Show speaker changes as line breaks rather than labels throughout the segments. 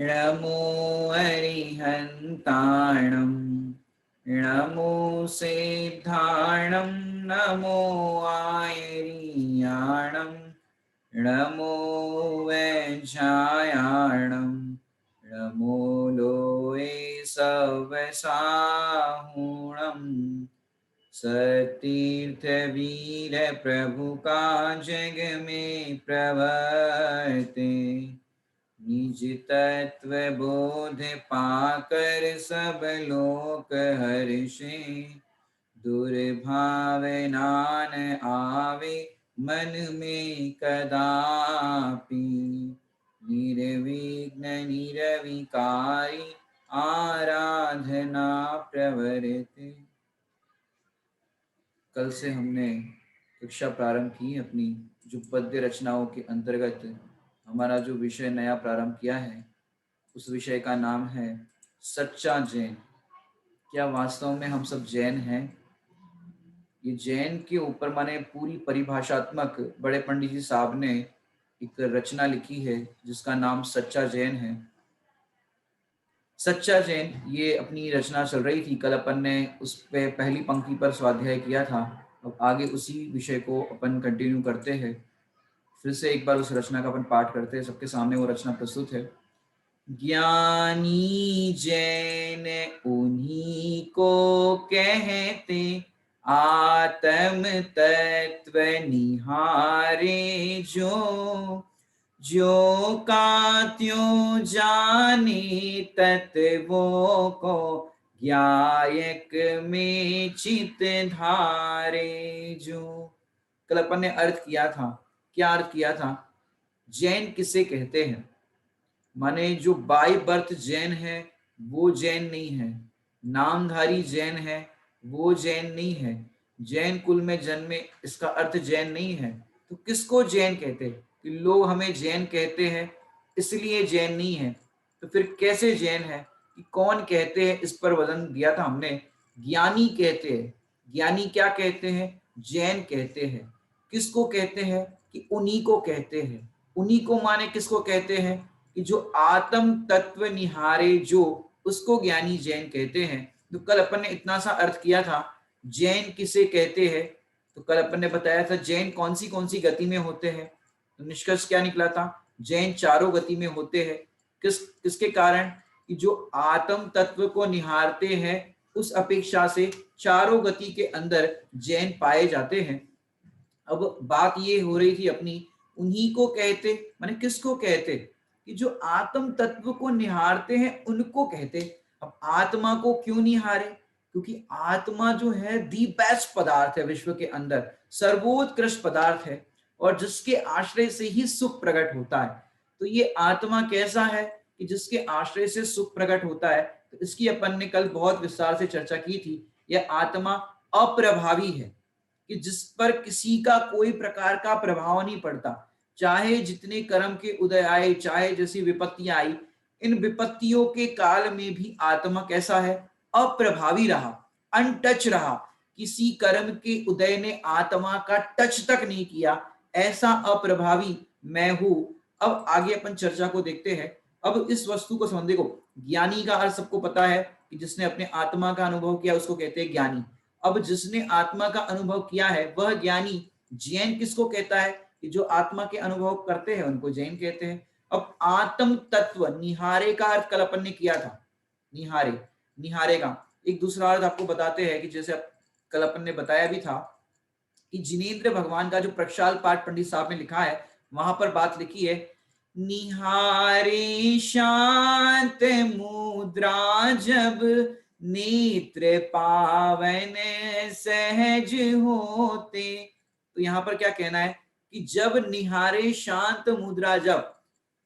नमो अरिहन्ताणं नमो सिद्धाणं नमो आयर्याणं नमो वैज्ञायाणं नमो लोये सवसाहुणम् सतीर्थवीर प्रभु का जग में प्रवर्ते निज तत्व बोध पाकर सब लोक हर्षे दुर्भावनान आवे मन में कदापि निर्विघ्न निरविकारी आराधना प्रवृत्ति। कल से हमने कक्षा प्रारंभ की अपनी जो पद्य रचनाओं के अंतर्गत हमारा जो विषय नया प्रारंभ किया है उस विषय का नाम है सच्चा जैन। क्या वास्तव में हम सब जैन हैं? ये जैन के ऊपर माने पूरी परिभाषात्मक बड़े पंडित जी साहब ने एक रचना लिखी है जिसका नाम सच्चा जैन है। सच्चा जैन ये अपनी रचना चल रही थी। कल अपन ने उस पे पहली पंक्ति पर स्वाध्याय किया था। अब आगे उसी विषय को अपन कंटिन्यू करते हैं। फिर से एक बार उस रचना का अपन पाठ करते हैं। सबके सामने वो रचना प्रस्तुत है। ज्ञानी जैन उन्हीं को कहते आत्म तत्व निहारे जो का त्यों जाने तत्वों को ज्ञायक में चित धारे जो। कल अपन ने अर्थ किया था। क्या अर्थ किया था? जैन किसे कहते हैं? माने जो बाय बर्थ जैन है वो जैन नहीं है, नामधारी जैन है वो जैन नहीं है, जैन कुल में जन्मे इसका अर्थ जैन नहीं है। तो किसको जैन कहते हैं? कि लोग हमें जैन कहते हैं इसलिए जैन नहीं है। तो फिर कैसे जैन है कि कौन कहते हैं? इस पर वजन दिया था हमने। ज्ञानी कहते हैं। ज्ञानी क्या कहते हैं? जैन कहते हैं। किसको कहते हैं? कि उन्हीं को कहते हैं। उन्हीं को माने किसको कहते हैं? कि जो आत्म तत्व निहारे जो, उसको ज्ञानी जैन कहते हैं। तो कल अपन ने इतना सा अर्थ किया था। जैन किसे कहते हैं? तो कल अपन ने बताया था जैन कौन सी गति में होते हैं। तो निष्कर्ष क्या निकला था? जैन चारों गति में होते हैं। किसके कारण? कि जो आत्म तत्व को निहारते हैं उस अपेक्षा से चारों गति के अंदर जैन पाए जाते हैं। अब बात ये हो रही थी अपनी, उन्हीं को कहते माने किसको कहते? कि जो आत्म तत्व को निहारते हैं उनको कहते। अब आत्मा को क्यों निहारे? क्योंकि आत्मा जो है दी बेस्ट पदार्थ है, विश्व के अंदर सर्वोत्कृष्ट पदार्थ है और जिसके आश्रय से ही सुख प्रकट होता है। तो ये आत्मा कैसा है कि जिसके आश्रय से सुख प्रकट होता है? तो इसकी अपन ने कल बहुत विस्तार से चर्चा की थी। यह आत्मा अप्रभावी है कि जिस पर किसी का कोई प्रकार का प्रभाव नहीं पड़ता। चाहे जितने कर्म के उदय आए, चाहे जैसी विपत्तियां आई, इन विपत्तियों के काल में भी आत्मा कैसा है? अप्रभावी रहा, अनटच रहा। किसी कर्म के उदय ने आत्मा का टच तक नहीं किया। ऐसा अप्रभावी मैं हूं। अब आगे अपन चर्चा को देखते हैं। अब इस वस्तु को समझ देखो, ज्ञानी का अर्थ सबको पता है कि जिसने अपने आत्मा का अनुभव किया उसको कहते हैं ज्ञानी। अब जिसने आत्मा का अनुभव किया है वह ज्ञानी। जैन किसको कहता है? कि जो आत्मा के अनुभव करते हैं उनको जैन कहते हैं। अब आत्म तत्व निहारे का अर्थ कल अपन ने किया था। निहारे, निहारे का एक दूसरा अर्थ आपको बताते हैं कि जैसे कल अपन ने बताया भी था कि जिनेंद्र भगवान का जो प्रक्षाल पाठ पंडित साहब ने लिखा है वहां पर बात लिखी है, निहारे शांत मुद्रा जब नेत्र पावन सहज होते। तो यहाँ पर क्या कहना है कि जब निहारे शांत मुद्रा जब,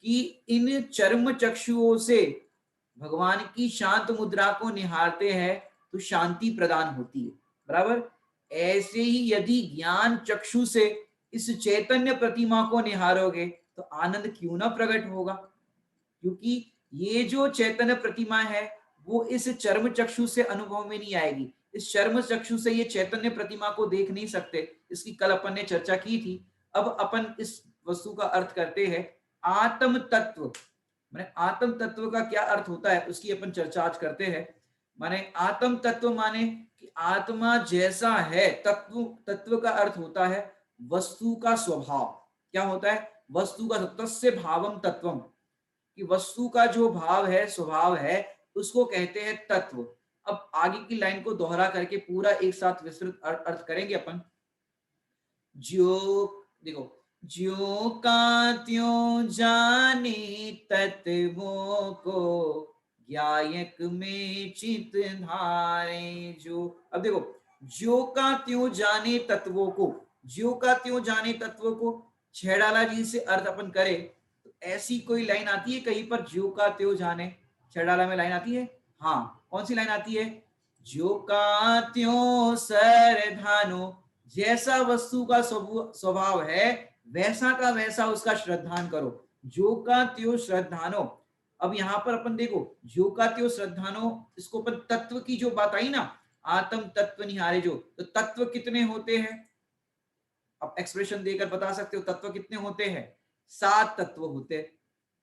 कि इन चर्म चक्षुओं से भगवान की शांत मुद्रा को निहारते हैं तो शांति प्रदान होती है। बराबर ऐसे ही यदि ज्ञान चक्षु से इस चैतन्य प्रतिमा को निहारोगे तो आनंद क्यों ना प्रकट होगा? क्योंकि ये जो चैतन्य प्रतिमा है वो इस चर्म चक्षु से अनुभव में नहीं आएगी। इस चर्म चक्षु से ये चैतन्य प्रतिमा को देख नहीं सकते। इसकी कल अपन ने चर्चा की थी। अब अपन इस वस्तु का अर्थ करते हैं आत्म तत्व। माने आत्म तत्व का क्या अर्थ होता है उसकी अपन चर्चा आज करते हैं। माने आत्म तत्व माने कि आत्मा जैसा है, तत्व, तत्व का अर्थ होता है वस्तु का स्वभाव। क्या होता है? वस्तु का, तस्य भावम तत्वम, कि वस्तु का जो भाव है, स्वभाव है, उसको कहते हैं तत्व। अब आगे की लाइन को दोहरा करके पूरा एक साथ विस्तृत अर्थ करेंगे अपन। जो, देखो, ज्यों का त्यों जाने तत्वों को, ज्ञायक में चित धारे जो। अब देखो, ज्यों का त्यों जाने तत्वों को, ज्यों का त्यों जाने तत्वों को छेड़ाला जी से अर्थ अपन करें तो ऐसी कोई लाइन आती है कहीं पर, ज्यों का त्यों जाने? छेड़ाला में लाइन आती है? हाँ, कौन सी लाइन आती है? ज्यों का त्यों सर धानो, जैसा वस्तु का स्वभाव है वैसा का वैसा उसका श्रद्धान करो। जो का त्यो श्रद्धानो। अब यहां पर अपन देखो, जो का त्यो श्रद्धानो, इसको अपन तत्व की जो बात आई ना, आत्म तत्व निहारे जो, तो तत्व कितने होते हैं? अब एक्सप्रेशन देकर बता सकते हो तत्व कितने होते हैं? 7 तत्व होते हैं।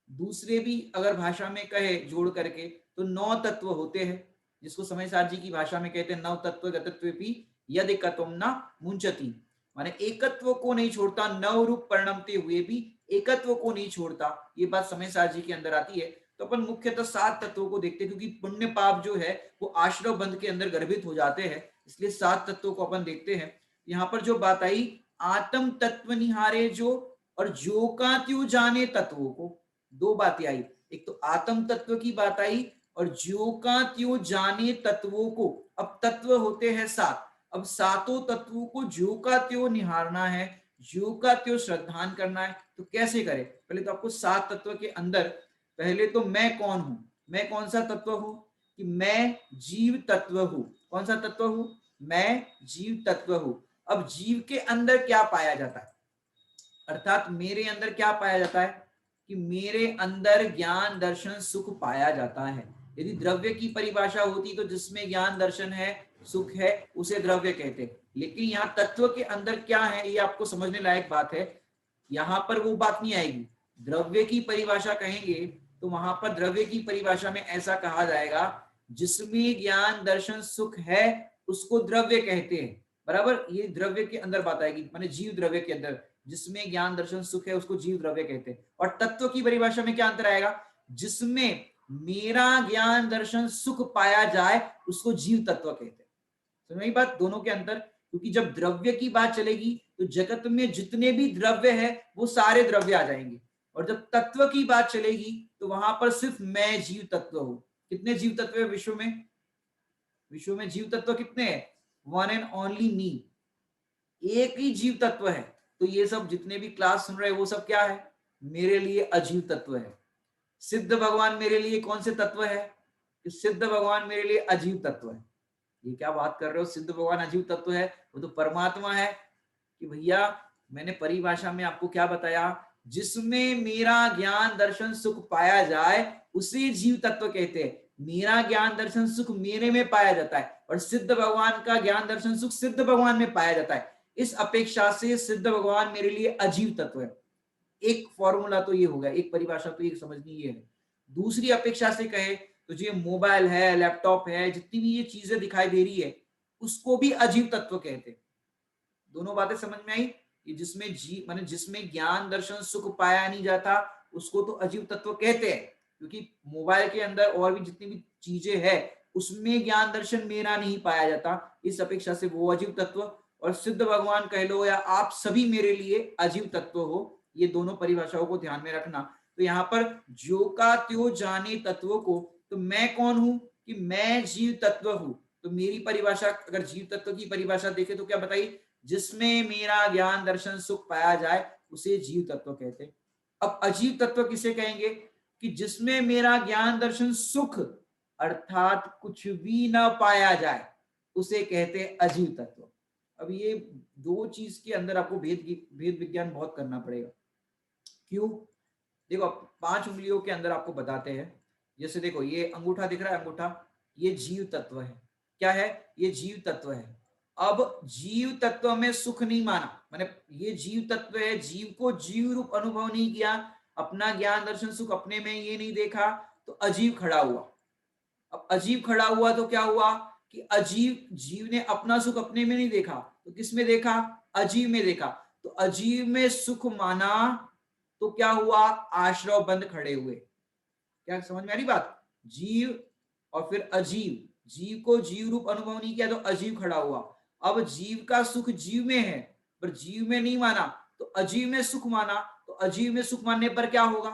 दूसरे भी अगर भाषा में कहे जोड़ करके तो 9 तत्व होते हैं, जिसको समय सार जी की भाषा में कहते हैं नव तत्व गतत्वेपि यदि एकत्वम न मुंचति, माने एकत्व को नहीं छोड़ता, नव रूप परिणमते हुए भी एकत्व को नहीं छोड़ता। ये बात समय सार जी के अंदर आती है। तो अपन मुख्यतः 7 तत्वों को देखते हैं, क्योंकि पुण्य पाप जो है वो आश्रव बंध के अंदर गर्भित हो जाते हैं, इसलिए 7 तत्वों को अपन देखते हैं। यहाँ पर जो बात आई, आत्म तत्व निहारे जो, और जो का त्यों जाने तत्वों को, दो बातें आई। एक तो आत्म तत्व की बात आई, और ज्यों का त्यों जाने तत्वों को। अब तत्व होते हैं 7, अब सातों तत्वों को ज्यों का त्यों निहारना है, ज्यों का त्यों श्रद्धान करना है। तो कैसे करें? पहले तो आपको 7 तत्व के अंदर, पहले तो मैं कौन हूं, मैं कौन सा तत्व हूं? कि मैं जीव तत्व हूं। कौन सा तत्व हूं? मैं जीव तत्व हूं। अब जीव के अंदर क्या पाया जाता है, अर्थात मेरे अंदर क्या पाया जाता है? कि मेरे अंदर ज्ञान दर्शन सुख पाया जाता है। यदि द्रव्य की परिभाषा होती तो जिसमें ज्ञान दर्शन है, सुख है, उसे द्रव्य कहते। लेकिन यहाँ तत्व के अंदर क्या है, ये आपको समझने लायक बात है। यहाँ पर वो बात नहीं आएगी। द्रव्य की परिभाषा कहेंगे तो वहां पर द्रव्य की परिभाषा में ऐसा कहा जाएगा, जिसमें ज्ञान दर्शन सुख है उसको द्रव्य कहते हैं। बराबर, ये द्रव्य के अंदर बात आएगी, माने जीव द्रव्य के अंदर, जिसमें ज्ञान दर्शन सुख है उसको जीव द्रव्य कहते हैं। और तत्व की परिभाषा में क्या अंतर आएगा? जिसमें मेरा ज्ञान दर्शन सुख पाया जाए उसको जीव तत्व कहते हैं। समझ आई बात, दोनों के अंदर? क्योंकि जब द्रव्य की बात चलेगी तो जगत में जितने भी द्रव्य है वो सारे द्रव्य आ जाएंगे, और जब तत्व की बात चलेगी तो वहां पर सिर्फ मैं जीव तत्व हूं। कितने जीव तत्व है विश्व में? विश्व में जीव तत्व कितने हैं? वन एंड ओनली मी, एक ही जीव तत्व है। तो ये सब जितने भी क्लास सुन रहे हैं वो सब क्या है? मेरे लिए अजीव तत्व है। सिद्ध भगवान मेरे लिए कौन से तत्व है? कि सिद्ध भगवान मेरे लिए अजीव तत्व है। ये क्या बात कर रहे हो, सिद्ध भगवान अजीव तत्व है? वो तो परमात्मा है। कि भैया मैंने परिभाषा में आपको क्या बताया, जिसमें मेरा ज्ञान दर्शन सुख पाया जाए उसे जीव तत्व कहते हैं। मेरा ज्ञान दर्शन सुख मेरे में पाया जाता है, और सिद्ध भगवान का ज्ञान दर्शन सुख सिद्ध भगवान में पाया जाता है। इस अपेक्षा से सिद्ध भगवान मेरे लिए अजीव तत्व है। एक फॉर्मूला तो ये हो गया, एक परिभाषा तो ये समझनी ये है। दूसरी अपेक्षा से कहे तो जो मोबाइल है, लैपटॉप है, जितनी भी ये चीजें दिखाई दे रही है उसको भी अजीव तत्व कहते हैं। दोनों बातें समझ में आई? कि जिसमें जी माने जिसमें ज्ञान दर्शन सुख पाया नहीं जाता उसको तो अजीव तत्व कहते हैं, क्योंकि मोबाइल के अंदर और भी जितनी भी चीजें हैं उसमें ज्ञान दर्शन मेरा नहीं पाया जाता, इस अपेक्षा से वो अजीव तत्व। और सिद्ध भगवान कह लो या आप सभी मेरे लिए अजीव तत्व हो। ये दोनों परिभाषाओं को ध्यान में रखना। तो यहाँ पर जो का त्यो जाने तत्वों को, तो मैं कौन हूं? कि मैं जीव तत्व हूं। तो मेरी परिभाषा, अगर जीव तत्व की परिभाषा देखे तो क्या बताई? जिसमें मेरा ज्ञान दर्शन सुख पाया जाए उसे जीव तत्व कहते हैं। अब अजीव तत्व किसे कहेंगे? कि जिसमें मेरा ज्ञान दर्शन सुख अर्थात कुछ भी ना पाया जाए उसे कहते हैं अजीव तत्व। अब ये दो चीज के अंदर आपको भेद विज्ञान बहुत करना पड़ेगा। क्यों? देखो, 5 उंगलियों के अंदर आपको बताते हैं। जैसे देखो, ये अंगूठा दिख रहा है, अंगूठा, ये जीव तत्व है। क्या है? ये जीव तत्व है। अब जीव तत्व में सुख नहीं माना, माने ये जीव तत्व है, जीव को जीव रूप अनुभव नहीं किया। अपना ज्ञान दर्शन सुख अपने में ये नहीं देखा तो अजीव खड़ा हुआ। अब अजीव खड़ा हुआ तो क्या हुआ कि जीव ने अपना सुख अपने में नहीं देखा तो किस में देखा, अजीव में देखा। तो अजीव में सुख माना तो क्या हुआ, आश्रव बंद खड़े हुए। क्या समझ में आ रही बात, जीव और फिर अजीव, जीव को जीव रूप अनुभव नहीं किया तो अजीव खड़ा हुआ। अब जीव का सुख जीव में है पर जीव में नहीं माना तो अजीव में सुख माना। तो अजीव में सुख मानने पर क्या होगा,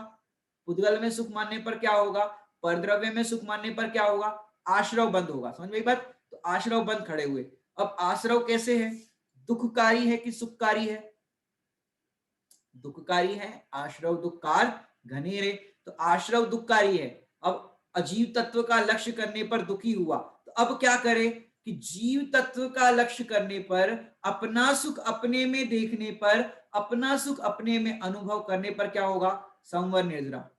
पुद्गल में सुख मानने पर क्या होगा, परद्रव्य में सुख मानने पर क्या होगा, आश्रव बंद होगा। समझ में बात, तो आश्रव बंद खड़े हुए। अब आश्रव कैसे है, दुखकारी है कि सुखकारी है, दुखकारी है, आश्रव दुखकार घनेरे, तो आश्रव दुखकारी है। अब अजीव तत्व का लक्ष्य करने पर दुखी हुआ तो अब क्या करे कि जीव तत्व का लक्ष्य करने पर, अपना सुख अपने में देखने पर, अपना सुख अपने में अनुभव करने पर क्या होगा, संवर निर्जरा,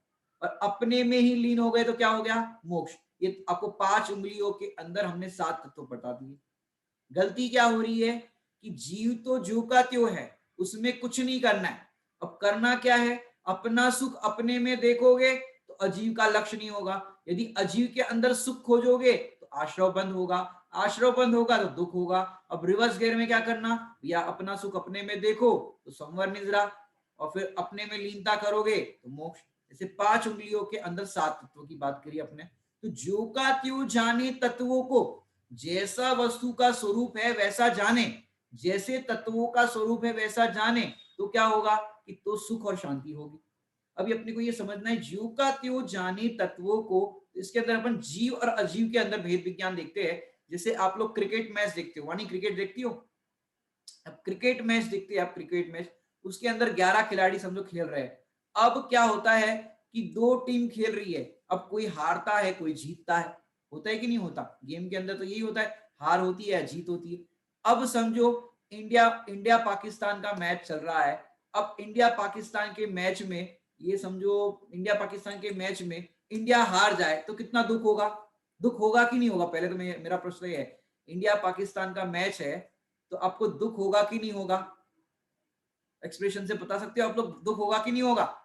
और अपने में ही लीन हो गए तो क्या हो गया, मोक्ष। ये आपको 5 उंगलियों के अंदर हमने 7 तत्व बता दिए। गलती क्या हो रही है कि जीव तो जो का त्यों है, उसमें कुछ नहीं करना है। अब करना क्या है, अपना सुख अपने में देखोगे तो अजीव का लक्ष्य नहीं होगा, यदि अजीव के अंदर सुख खोजोगे तो आश्रव बंद होगा, आश्रव बंद होगा तो दुख होगा। अब रिवर्स गेयर में क्या करना, या अपना सुख अपने में देखो तो संवर निजरा, और फिर अपने में लीनता करोगे तो मोक्ष। जैसे 5 उंगलियों के अंदर 7 तत्वों की बात करी अपने। तो जो का त्यों जाने तत्वों को, जैसा वस्तु का स्वरूप है वैसा जाने, जैसे तत्वों का स्वरूप है वैसा जाने तो क्या होगा कि तो सुख और शांति होगी। अभी अपने को ये समझना है, जीव का त्यों जाने तत्वों को, इसके अंदर अपन जीव और अजीव के अंदर भेद विज्ञान देखते हैं। जैसे आप लोग क्रिकेट मैच देखते हो, वानी क्रिकेट देखती हो, अब क्रिकेट मैच देखते हैं आप, क्रिकेट मैच उसके अंदर 11 खिलाड़ी समझो खेल रहे हैं। अब क्या होता है कि 2 टीम खेल रही है, अब कोई हारता है कोई जीतता है, होता है कि नहीं होता, गेम के अंदर तो यही होता है, हार होती है जीत होती है। अब समझो इंडिया इंडिया पाकिस्तान का मैच चल रहा है। अब इंडिया पाकिस्तान के मैच में, ये समझो इंडिया पाकिस्तान के मैच में इंडिया हार जाए तो कितना दुख होगा, दुख होगा कि नहीं होगा, पहले तो मेरा प्रश्न ये है, इंडिया पाकिस्तान का मैच है तो आपको दुख होगा कि नहीं होगा, एक्सप्रेशन से बता सकते हो आप लोग, दुख होगा कि नहीं होगा,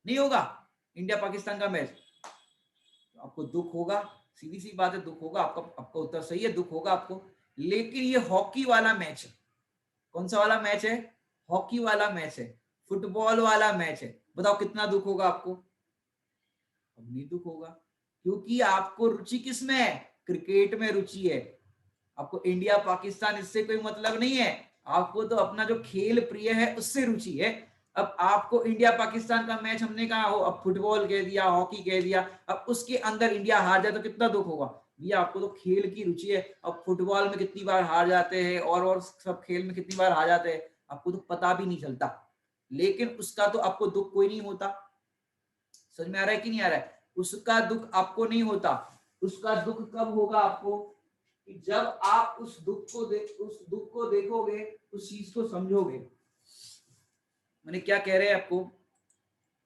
नहीं होगा, इंडिया पाकिस्तान का मैच तो आपको दुख होगा, सीधी सी बात है दुख होगा। आपका उत्तर सही है, दुख होगा आपको। लेकिन ये हॉकी वाला मैच है, कौन सा वाला मैच है, हॉकी वाला मैच है, फुटबॉल वाला मैच है, बताओ कितना दुख होगा आपको, अब नहीं दुख होगा, क्योंकि आपको रुचि किसमें है, क्रिकेट में रुचि है। आपको इंडिया पाकिस्तान इससे कोई मतलब नहीं है, आपको तो अपना जो खेल प्रिय है उससे रुचि है। अब आपको इंडिया पाकिस्तान का मैच हमने कहा हो, अब फुटबॉल कह दिया, हॉकी कह दिया, अब उसके अंदर इंडिया हार जाए तो कितना दुख होगा भैया, आपको तो खेल की रुचि है। अब फुटबॉल में कितनी बार हार जाते हैं और सब खेल में कितनी बार हार जाते हैं आपको तो पता भी नहीं चलता, लेकिन उसका तो आपको दुख कोई नहीं होता। समझ में आ रहा है कि नहीं आ रहा है, उसका दुख आपको नहीं होता। उसका दुख कब होगा आपको, कि जब आप उस दुख को देखोगे, उस चीज को समझोगे। मैंने क्या कह रहे हैं आपको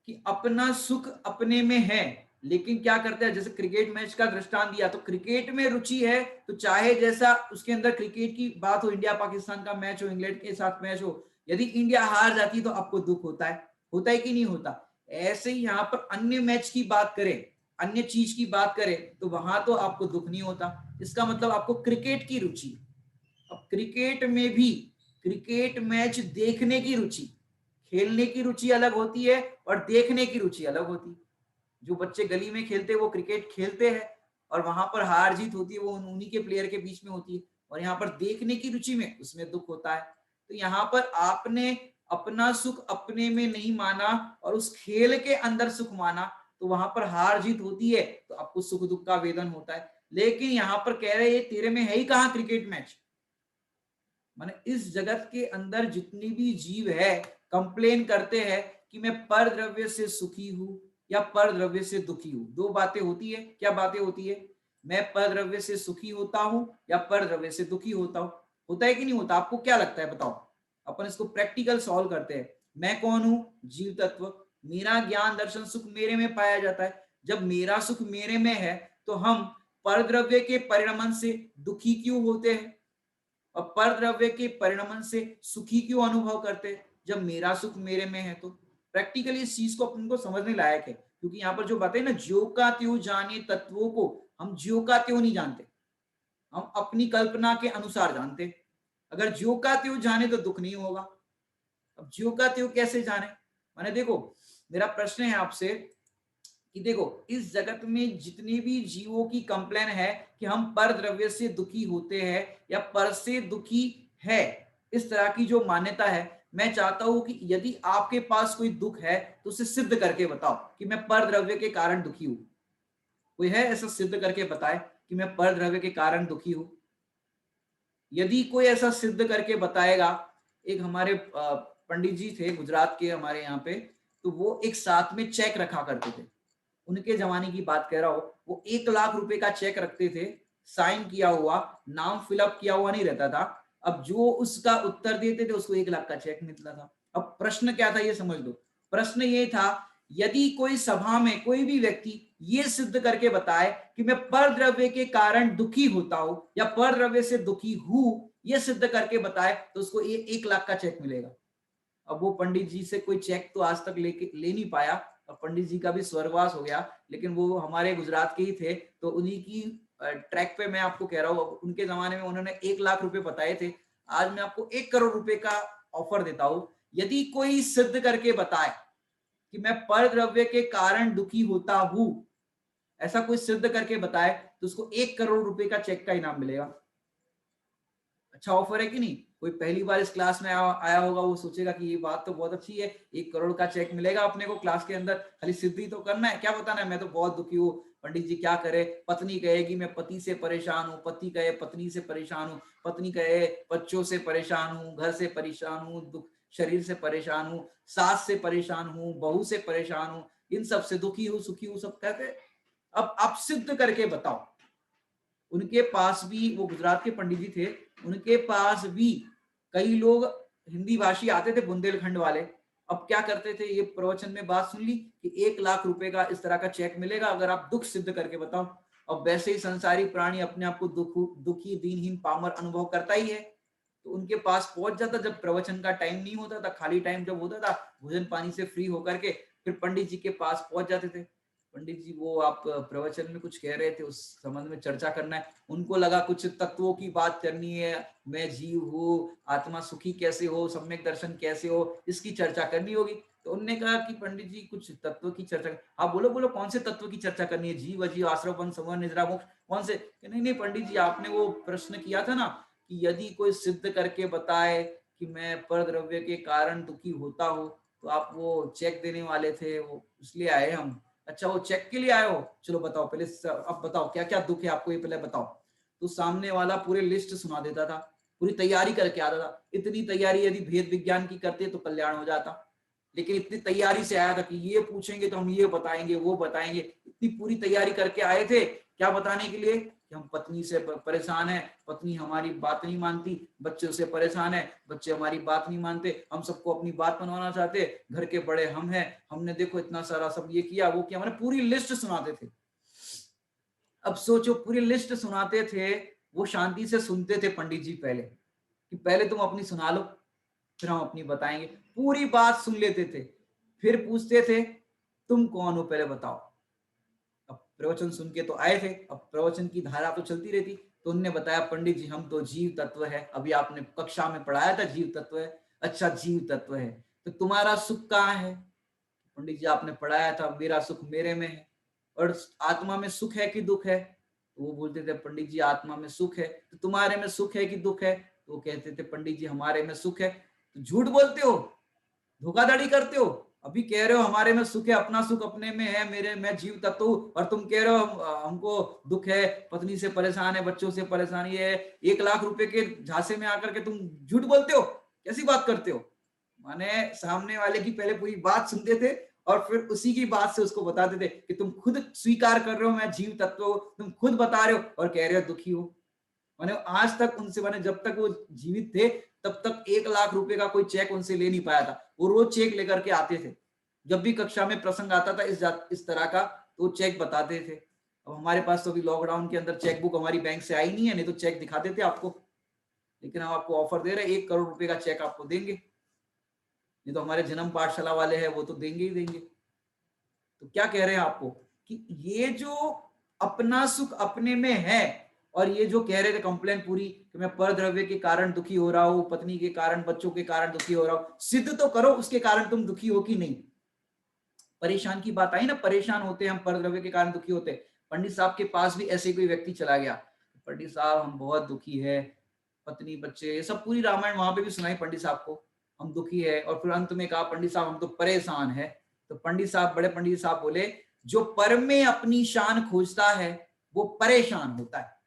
कि अपना सुख अपने में है, लेकिन क्या करते हैं, जैसे क्रिकेट मैच का दृष्टांत दिया तो क्रिकेट में रुचि है तो चाहे जैसा उसके अंदर क्रिकेट की बात हो, इंडिया पाकिस्तान का मैच हो, इंग्लैंड के साथ मैच हो, यदि इंडिया हार जाती तो आपको दुख होता है कि नहीं होता। ऐसे ही यहाँ पर अन्य मैच की बात करें, अन्य चीज की बात करें तो वहां तो आपको दुख नहीं होता। इसका मतलब आपको क्रिकेट की रुचि, अब क्रिकेट में भी क्रिकेट मैच देखने की रुचि, खेलने की रुचि अलग होती है और देखने की रुचि अलग होती है। जो बच्चे गली में खेलते हैं वो क्रिकेट खेलते हैं और वहां पर हार जीत होती है वो उन्हीं के प्लेयर के बीच में होती है, और यहाँ पर देखने की रुचि में उसमें दुख होता है। तो यहाँ पर आपने अपना सुख अपने में नहीं माना और उस खेल के अंदर सुख माना, तो वहां पर हार जीत होती है तो आपको सुख दुख का वेदन होता है। लेकिन यहाँ पर कह रहे हैं तेरे में है ही कहाँ क्रिकेट मैच, माने इस जगत के अंदर जितनी भी जीव है कंप्लेन करते हैं कि मैं पर द्रव्य से सुखी हूं या पर द्रव्य से दुखी हूं। दो बातें होती है, क्या बातें होती है, मैं पर द्रव्य से सुखी होता हूं या पर द्रव्य से दुखी होता हूं, होता है कि नहीं होता, आपको क्या लगता है बताओ। अपन इसको प्रैक्टिकल सॉल्व करते हैं। मैं कौन हूं, जीव तत्व, मेरा ज्ञान दर्शन सुख मेरे में पाया जाता है। जब मेरा सुख मेरे में है तो हम पर द्रव्य के परिणमन से दुखी क्यों होते हैं और पर द्रव्य के परिणमन से सुखी क्यों अनुभव करते, जब मेरा सुख मेरे में है तो। प्रैक्टिकली इस चीज को अपन को समझने लायक है, क्योंकि यहाँ पर जो बातें ना, ज्यो का त्यों जाने तत्वों को, हम ज्यो का त्यों नहीं जानते, हम अपनी कल्पना के अनुसार जानते। अगर ज्यो का त्यों जाने तो दुख नहीं होगा। अब ज्यो का त्यों कैसे जाने, माने देखो, मेरा प्रश्न है आपसे कि देखो, इस जगत में जितनी भी जीवों की कंप्लेन है कि हम पर द्रव्य से दुखी होते हैं या पर से दुखी है, इस तरह की जो मान्यता है, मैं चाहता हूं कि यदि आपके पास कोई दुख है तो उसे सिद्ध करके बताओ कि मैं पर द्रव्य के कारण दुखी हूं। कोई है ऐसा सिद्ध करके बताए कि मैं पर द्रव्य के कारण दुखी हूं? यदि कोई ऐसा सिद्ध करके बताएगा, एक हमारे पंडित जी थे गुजरात के हमारे यहाँ पे, तो वो एक साथ में चेक रखा करते थे, उनके जमाने की बात कह रहा हूं, वो 1 लाख रुपए का चेक रखते थे, साइन किया हुआ, नाम फिलअप किया हुआ नहीं रहता था। अब जो उसका उत्तर देते थे उसको 1 लाख का चेक मिलता था। अब प्रश्न क्या था ये समझ लो, प्रश्न ये था, यदि कोई सभा में कोई भी व्यक्ति ये सिद्ध करके बताए कि मैं पर द्रव्य के कारण दुखी होता हूं या पर द्रव्य से दुखी हूं, ये सिद्ध करके बताए, तो उसको ये 1 लाख का चेक मिलेगा। अब वो पंडित जी से कोई चेक तो आज तक ले नहीं पाया, और पंडित जी का भी स्वर्गवास हो गया, लेकिन वो हमारे गुजरात के ही थे, तो उन्हीं की ट्रैक पे मैं आपको कह रहा हूँ, उनके जमाने में उन्होंने 1 लाख रुपए बताए थे। आज मैं आपको 1 करोड़ रुपए का ऑफर देता हूं, यदि कोई सिद्ध करके बताए कि मैं पर द्रव्य के कारण दुखी होता हूं, ऐसा कोई सिद्ध करके बताए, तो उसको 1 करोड़ रुपए का चेक का इनाम मिलेगा। अच्छा ऑफर है कि नहीं? कोई पहली बार इस क्लास में आया होगा, वो सोचेगा कि ये बात तो बहुत अच्छी है, 1 करोड़ का चेक मिलेगा अपने को क्लास के अंदर, खाली सिद्धि तो करना है, क्या बताना है, मैं तो बहुत दुखी हूँ, पंडित जी क्या करे, पत्नी कहेगी मैं पति से परेशान हूँ, पति कहे पत्नी से परेशान हूँ, पत्नी कहे बच्चों से परेशान हूँ, घर से परेशान हूँ, दुख शरीर से परेशान हूँ, सास से परेशान हूँ, बहू से परेशान हूँ, इन सब से दुखी हूँ, सुखी हूँ, सब कहते। अब आप सिद्ध करके बताओ। उनके पास भी, वो गुजरात के पंडित जी थे, उनके पास भी कई लोग हिंदी भाषी आते थे, बुंदेलखंड वाले। अब क्या करते थे, ये प्रवचन में बात सुन ली कि 1 लाख रुपए का इस तरह का चेक मिलेगा अगर आप दुख सिद्ध करके बताओ। अब वैसे ही संसारी प्राणी अपने आप को दुखी दीनहीन पामर अनुभव करता ही है, तो उनके पास पहुंच जाता, जब प्रवचन का टाइम नहीं होता था, खाली टाइम जब होता था, भोजन पानी से फ्री होकर के फिर पंडित जी के पास पहुंच जाते थे। पंडित जी वो आप प्रवचन में कुछ कह रहे थे, उस संबंध में चर्चा करना है, उनको लगा कुछ तत्वों की बात करनी है, मैं जीव हूँ, आत्मा सुखी कैसे हो, सम्यक दर्शन कैसे हो, इसकी चर्चा करनी होगी। तो उनने कहा कि पंडित जी कुछ तत्व की चर्चा, आप बोलो बोलो कौन से तत्व की चर्चा करनी है, जीव अजीव आश्रव वन संवर निद्रा मोक्ष, कौन से? नहीं नहीं पंडित जी, आपने वो प्रश्न किया था ना कि यदि कोई सिद्ध करके बताए कि मैं पर द्रव्य के कारण दुखी होता हूँ, तो आप वो चेक देने वाले थे, वो इसलिए आए हम। अच्छा वो चेक के लिए आए हो, चलो बताओ पहले, अब बताओ क्या क्या दुख है आपको, ये पहले बताओ। तो सामने वाला पूरे लिस्ट सुना देता था, पूरी तैयारी करके आता था। इतनी तैयारी यदि भेद विज्ञान की करते तो कल्याण हो जाता, लेकिन इतनी तैयारी से आया था कि ये पूछेंगे तो हम ये बताएंगे, वो बताएंगे, इतनी पूरी तैयारी करके आए थे, क्या बताने के लिए कि हम पत्नी से परेशान है, पत्नी हमारी बात नहीं मानती, बच्चों से परेशान है, बच्चे हमारी बात नहीं मानते, हम सबको अपनी बात मनवाना चाहते, घर के बड़े हम हैं, हमने देखो इतना सारा सब ये किया वो किया, मैंने पूरी लिस्ट सुनाते थे। अब सोचो पूरी लिस्ट सुनाते थे, वो शांति से सुनते थे पंडित जी पहले, कि पहले तुम अपनी सुना लो फिर हम अपनी बताएंगे। पूरी बात सुन लेते थे, फिर पूछते थे तुम कौन हो पहले बताओ। अब प्रवचन सुन के तो आए थे, अब प्रवचन की धारा तो चलती रहती, तो उनने बताया पंडित जी हम तो जीव तत्व है, अभी आपने कक्षा में पढ़ाया था जीव तत्व है। अच्छा जीव तत्व है, तो तुम्हारा सुख कहाँ है? पंडित जी आपने पढ़ाया था मेरा सुख मेरे में है, और आत्मा में सुख है कि दुख है? तो वो बोलते थे पंडित जी आत्मा में सुख है। तो तुम्हारे में सुख है कि दुख है? तो वो कहते थे पंडित जी हमारे में सुख है। तो झूठ बोलते हो, धोखाधड़ी करते हो, अभी कह रहे हो हमारे में सुख है, अपना सुख अपने में है, मेरे मैं जीव तत्व हूँ, और तुम कह रहे हो हमको दुख है, पत्नी से परेशान है, बच्चों से परेशानी है, 1 लाख रुपए के झांसे में आकर के तुम झूठ बोलते हो, कैसी बात करते हो? माने सामने वाले की पहले पूरी बात सुनते थे और फिर उसी की बात से उसको बताते थे कि तुम खुद स्वीकार कर रहे हो मैं जीव तत्व हूँ, तुम खुद बता रहे हो और कह रहे हो दुखी हो। माने आज तक उनसे, माने जब तक वो जीवित थे तब तक 1 लाख रुपए का कोई चेक उनसे ले नहीं पाया था। वो रोज चेक लेकर के आते थे, जब भी कक्षा में प्रसंग आता था इस तरह का, तो चेक बताते थे। अब हमारे पास तो अभी लॉकडाउन के अंदर चेक बुक हमारी बैंक से आई नहीं है, नहीं तो चेक दिखा देते आपको, लेकिन हम आपको ऑफर दे रहे हैं 1 करोड़ रुपए का चेक आपको देंगे। नहीं तो हमारे जन्म पाठशाला वाले हैं वो तो देंगे ही देंगे। तो क्या कह रहे हैं आपको कि ये जो अपना सुख अपने में है, और ये जो कह रहे थे कंप्लेन पूरी कि मैं पर द्रव्य के कारण दुखी हो रहा हूं, पत्नी के कारण, बच्चों के कारण दुखी हो रहा हूं, सिद्ध तो करो उसके कारण तुम दुखी हो कि नहीं। परेशान की बात आई ना, परेशान होते हम पर द्रव्य के कारण दुखी होते। पंडित साहब के पास भी ऐसे कोई व्यक्ति चला गया, पंडित साहब हम बहुत दुखी है, पत्नी बच्चे, ये सब पूरी रामायण वहां पे भी सुनाई पंडित साहब को, हम दुखी है। और फिर अंत में कहा पंडित साहब हम तो परेशान है। तो पंडित साहब, बड़े पंडित साहब बोले, जो पर में अपनी शान खोजता है वो परेशान होता है।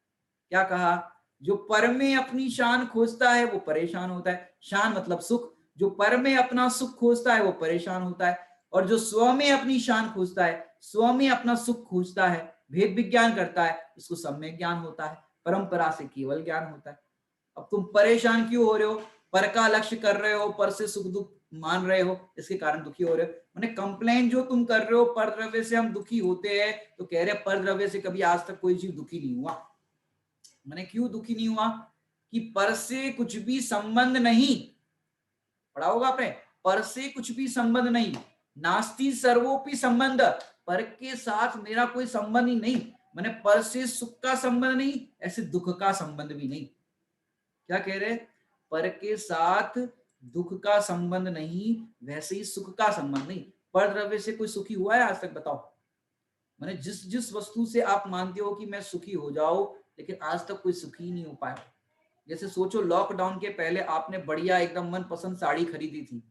क्या कहा? जो पर में अपनी शान खोजता है वो परेशान होता है। शान मतलब सुख। जो पर में अपना सुख खोजता है वो परेशान होता है, और जो स्व में अपनी शान खोजता है, स्व में अपना सुख खोजता है, भेद विज्ञान करता है, उसको सम्यक ज्ञान होता है, परंपरा से केवल ज्ञान होता है। अब तुम परेशान क्यों हो रहे हो? पर का लक्ष्य कर रहे हो, पर से सुख दुख मान रहे हो, इसके कारण दुखी हो रहे हो। मैंने कंप्लेन जो तुम कर रहे हो पर द्रव्य से हम दुखी होते हैं, तो कह रहे पर द्रव्य से कभी आज तक कोई जीव दुखी नहीं हुआ। मैंने क्यों दुखी नहीं हुआ? कि पर से कुछ भी संबंध नहीं। पढ़ा होगा आपने, पर से कुछ भी संबंध नहीं, नास्ति सर्वोपि संबंध, पर के साथ मेरा कोई संबंध ही नहीं। मैंने पर से सुख का संबंध नहीं, ऐसे दुख का संबंध भी नहीं। क्या कह रहे? पर के साथ दुख का संबंध नहीं, वैसे ही सुख का संबंध नहीं। पर द्रव्य से कोई सुखी हुआ है आज तक? बताओ। मैंने जिस जिस वस्तु से आप मानते हो कि मैं सुखी हो जाऊं, लेकिन आज तक कोई सुखी नहीं हो पाया। जैसे सोचो, लॉकडाउन के पहले आपने बढ़िया एकदम मनपसंद साड़ी खरीदी थी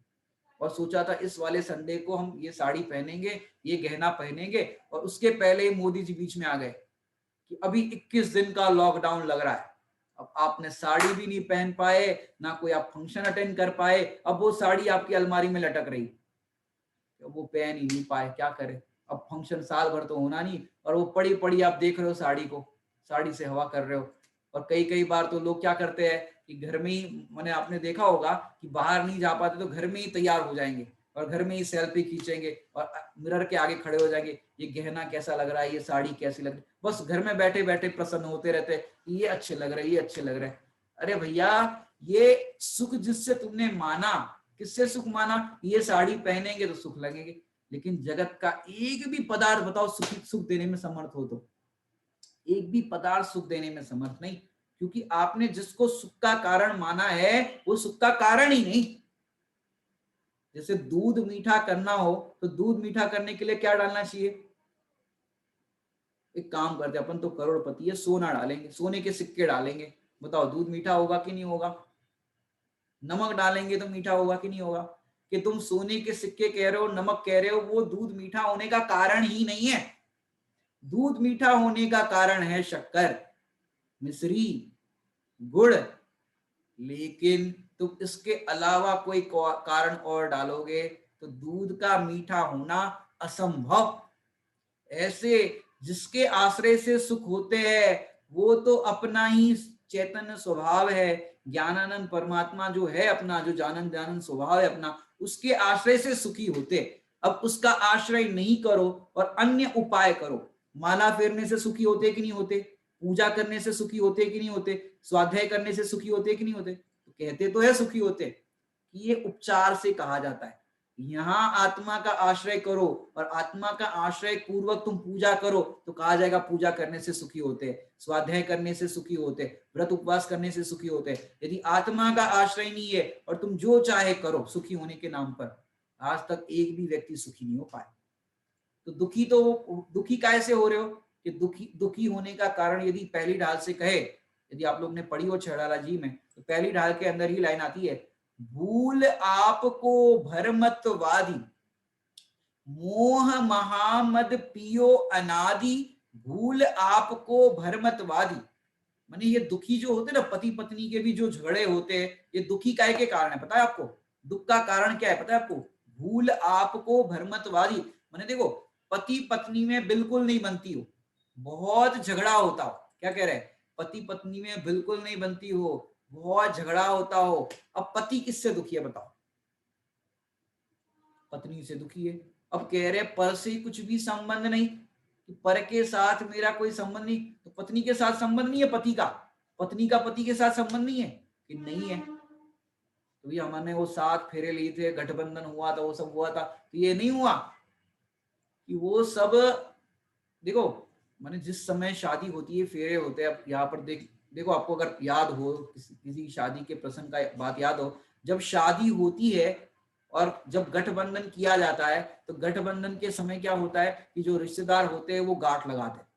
और सोचा था इस वाले संडे को हम ये साड़ी पहनेंगे, ये गहना पहनेंगे, और उसके पहले ही मोदी जी बीच में आ गए कि अभी 21 दिन का लॉकडाउन लग रहा है। अब आपने साड़ी भी नहीं पहन पाए, ना कोई आप फंक्शन अटेंड कर पाए, अब वो साड़ी आपकी अलमारी में लटक रही, तो वो पहन ही नहीं पाए, क्या करें। अब फंक्शन साल भर तो होना नहीं, और वो पड़ी पड़ी आप देख रहे हो साड़ी को, साड़ी से हवा कर रहे हो। और कई कई बार तो लोग क्या करते हैं कि घर में ही, मैंने आपने देखा होगा कि बाहर नहीं जा पाते तो घर में ही तैयार हो जाएंगे और घर में ही सेल्फी खींचेंगे और मिरर के आगे खड़े हो जाएंगे, ये गहना कैसा लग रहा है, ये साड़ी कैसी लग रही है, बस घर में बैठे बैठे प्रसन्न होते रहते, ये अच्छे लग रहे, ये अच्छे लग रहे। अरे भैया, ये सुख जिससे तुमने माना, किससे सुख माना? ये साड़ी पहनेंगे तो सुख लगेंगे, लेकिन जगत का एक भी पदार्थ बताओ सुख देने में समर्थ हो? तो एक भी पदार्थ सुख देने में समर्थ नहीं, क्योंकि आपने जिसको सुख का कारण माना है वो सुख का कारण ही नहीं। जैसे दूध मीठा करना हो तो दूध मीठा करने के लिए क्या डालना चाहिए? एक काम करते अपन तो करोड़पति है, सोना डालेंगे, सोने के सिक्के डालेंगे, बताओ दूध मीठा होगा कि नहीं होगा? नमक डालेंगे तो मीठा होगा कि नहीं होगा? कि तुम सोने के सिक्के कह रहे हो, नमक कह रहे हो, वो दूध मीठा होने का कारण ही नहीं है। दूध मीठा होने का कारण है शक्कर, मिश्री, गुड़, लेकिन तुम इसके अलावा कोई कारण और डालोगे तो दूध का मीठा होना असंभव। ऐसे जिसके आश्रय से सुख होते हैं वो तो अपना ही चैतन्य स्वभाव है, ज्ञानानंद परमात्मा जो है अपना, जो जानंद स्वभाव है अपना, उसके आश्रय से सुखी होते। अब उसका आश्रय नहीं करो और अन्य उपाय करो। माला फेरने से सुखी होते कि नहीं होते? पूजा करने से सुखी होते कि नहीं होते? स्वाध्याय करने से सुखी होते कि नहीं होते? तो कहते तो है सुखी होते, कि ये उपचार से कहा जाता है। यहाँ आत्मा का आश्रय करो और आत्मा का आश्रय पूर्वक तुम पूजा करो तो कहा जाएगा पूजा करने से सुखी होते, स्वाध्याय करने से सुखी होते, व्रत उपवास करने से सुखी होते। यदि आत्मा का आश्रय नहीं है और तुम जो चाहे करो सुखी होने के नाम पर, आज तक एक भी व्यक्ति सुखी नहीं हो पाए। तो दुखी कैसे हो रहे हो? कि दुखी दुखी होने का कारण यदि पहली ढाल से कहे, यदि आप लोग ने पढ़ी हो छेड़ाला जी में, तो पहली ढाल के अंदर ही लाइन आती है, भूल आपको भरमतवादी, मोह महामद पियो अनादि, भूल आपको भरमतवादी। माने ये दुखी जो होते ना, पति पत्नी के भी जो झगड़े होते हैं, ये दुखी काय के कारण है पता है आपको? दुख का कारण क्या है पता है आपको? भूल आपको भरमतवादी। माने देखो, पति पत्नी में बिल्कुल नहीं बनती हो, बहुत झगड़ा होता हो। क्या कह रहे हैं? पति पत्नी में बिल्कुल नहीं बनती हो, बहुत झगड़ा होता हो। अब पति किससे दुखी है बताओ? पत्नी से दुखी है। अब कह रहे पर से कुछ भी संबंध नहीं, कि पर के साथ मेरा कोई संबंध नहीं, तो पत्नी के साथ संबंध नहीं है पति का, पत्नी का पति के साथ संबंध नहीं है कि नहीं है। तो भैया हमने वो 7 फेरे लिए थे, गठबंधन हुआ था, वो सब हुआ था, तो ये नहीं हुआ कि वो सब, देखो माने जिस समय शादी होती है फेरे होते हैं। अब यहाँ पर देखो आपको अगर याद हो, किसी शादी के प्रसंग का बात याद हो, जब शादी होती है और जब गठबंधन किया जाता है, तो गठबंधन के समय क्या होता है कि जो रिश्तेदार होते हैं वो गांठ लगाते हैं,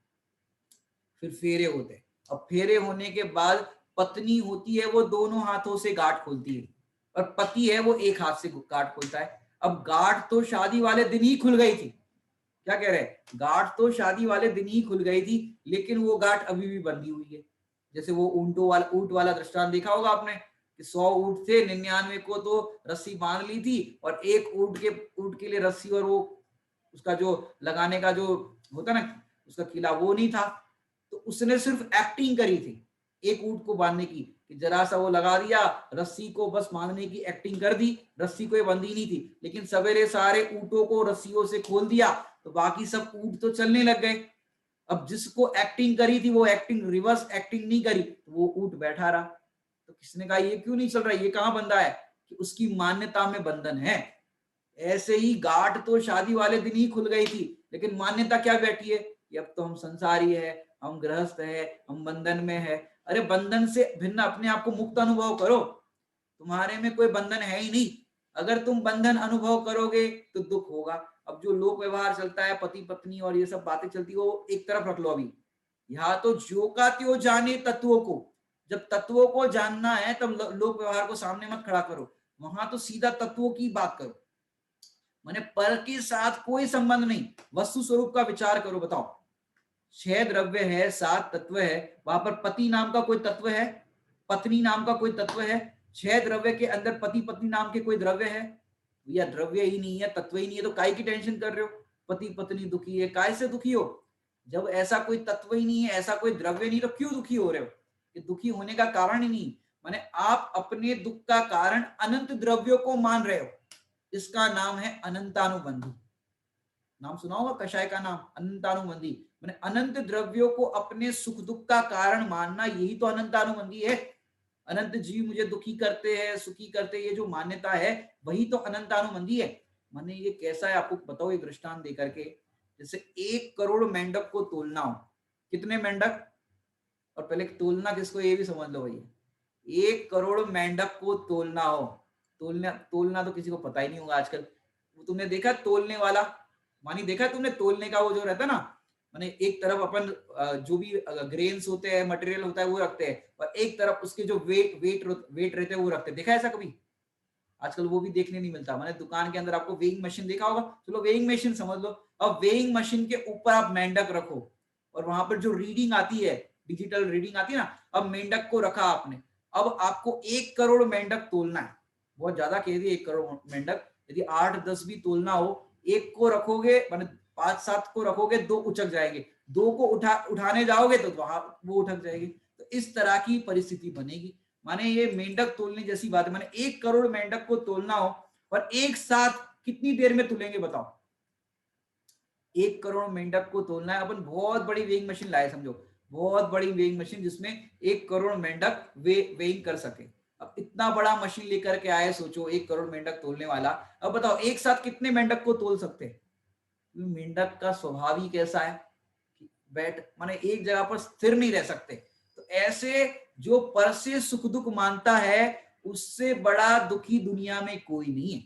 फिर फेरे होते हैं। अब फेरे होने के बाद पत्नी होती है वो दोनों हाथों से गांठ खोलती है, और पति है वो एक हाथ से गांठ खोलता है। अब गांठ तो शादी वाले दिन ही खुल गई थी, क्या कह रहे हैं, गांठ तो शादी वाले दिन ही खुल गई थी, लेकिन वो गांठ अभी भी बंधी हुई है। जैसे वो ऊंट वाला दृष्टांत देखा होगा आपने कि 100 ऊंट थे, 99 को तो रस्सी बांध ली थी, और एक ऊंट के लिए रस्सी और वो उसका जो लगाने का जो होता ना उसका किला वो नहीं था, तो उसने सिर्फ एक्टिंग करी थी एक ऊंट को बांधने की, कि जरा सा वो लगा दिया रस्सी को, बस बांधने की एक्टिंग कर दी, रस्सी को ये बंधी नहीं थी। लेकिन सवेरे सारे ऊंटों को रस्सियों से खोल दिया, तो बाकी सब ऊंट तो चलने लग गए। अब जिसको एक्टिंग करी थी वो एक्टिंग रिवर्स एक्टिंग नहीं करी, तो वो ऊंट बैठा रहा। तो किसने कहा ये क्यों नहीं चल रहा, ये कहां बंधा है, कि उसकी मान्यता में बंधन है। ऐसे ही गांठ तो शादी वाले दिन ही खुल गई थी, लेकिन मान्यता क्या बैठी है कि अब तो हम संसारी है, हम गृहस्थ है, हम बंधन में है। अरे बंधन से भिन्न अपने आप को मुक्त अनुभव करो, तुम्हारे में कोई बंधन है ही नहीं। अगर तुम बंधन अनुभव करोगे तो दुख होगा। अब जो लोक व्यवहार चलता है, पति पत्नी और ये सब बातें चलती है, वो एक तरफ रख लो अभी। यहाँ तो ज्यो का त्यों जाने तत्वों को, जब तत्वों को जानना है तब लोक व्यवहार को सामने मत खड़ा करो, वहां तो सीधा तत्वों की बात करो। माने पर के साथ कोई संबंध नहीं, वस्तु स्वरूप का विचार करो। बताओ 6 द्रव्य है, 7 तत्व है, वहां पर पति नाम का कोई तत्व है, पत्नी नाम का कोई तत्व है? 6 द्रव्य के अंदर पति पत्नी नाम के कोई द्रव्य है? या द्रव्य ही नहीं है, तत्व ही नहीं है, तो काय की टेंशन कर रहे हो? पति पत्नी दुखी है, काय से दुखी हो? जब ऐसा कोई तत्व ही नहीं है, ऐसा कोई द्रव्य नहीं, तो क्यों दुखी हो रहे हो? कि दुखी होने का कारण ही नहीं। माने आप अपने दुख का कारण अनंत द्रव्यों को मान रहे हो, इसका नाम है अनंतानुबंधी। नाम सुना होगा कषाय का नाम, अनंतानुबंधी। मैंने अनंत द्रव्यों को अपने सुख दुख का कारण मानना, यही तो अनंतानुबंधी है। अनंत जीव मुझे दुखी करते हैं, सुखी करते हैं, ये जो मान्यता है वही तो अनंतानुबंधी है। मैंने ये कैसा है आपको बताओ एक दृष्टांत देकर के। जैसे 1 करोड़ मेंढक को तोलना हो, कितने मेंढक, और पहले तोलना किसको ये भी समझ लो भैया। 1 करोड़ मेंढक को तोलना हो, तोलना तोलना तो किसी को पता ही नहीं होगा आजकल। वो तुमने देखा तोलने वाला, मानी देखा तुमने तोलने का वो जो रहता है ना, माने एक तरफ अपन जो भी ग्रेन्स होते हैं, मटेरियल होता है वो रखते हैं, और एक तरफ उसके जो वेट रहते हैं वो रखते हैं। देखा ऐसा कभी? आजकल वो भी देखने नहीं मिलता। मैंने दुकान के अंदर आपको वेइंग मशीन देखा होगा, चलो वेइंग मशीन समझ लो। अब वेइंग मशीन के ऊपर आप मेंढक रखो, और वहां पर जो रीडिंग आती है, डिजिटल रीडिंग आती है ना, अब मेंढक को रखा आपने। अब आपको 1 करोड़ मेंढक तोलना है, बहुत ज्यादा कह दिए 1 करोड़ मेंढक, यदि 8-10 भी तोलना हो, एक को रखोगे मान 5-7 को रखोगे, 2 उचक जाएंगे, 2 को उठाने जाओगे तो वहां वो उठक जाएगी। तो इस तरह की परिस्थिति बनेगी। माने ये मेंढक तोलने जैसी बात है। माने 1 करोड़ मेंढक को तोलना हो, और एक साथ कितनी देर में तुलेंगे बताओ? 1 करोड़ मेंढक को तोलना है, अपन बहुत बड़ी वेइंग मशीन लाए समझो, बहुत बड़ी वेइंग मशीन जिसमें 1 करोड़ मेंढक वेइंग कर सके। अब इतना बड़ा मशीन लेकर के आए, सोचो 1 करोड़ मेंढक तोलने वाला। अब बताओ एक साथ कितने मेंढक को तोल सकते हैं? मेंढक का स्वभाव ही कैसा है कि बैठ माने एक जगह पर स्थिर नहीं रह सकते। तो ऐसे जो पर से सुख दुख मानता है, उससे बड़ा दुखी दुनिया में कोई नहीं है।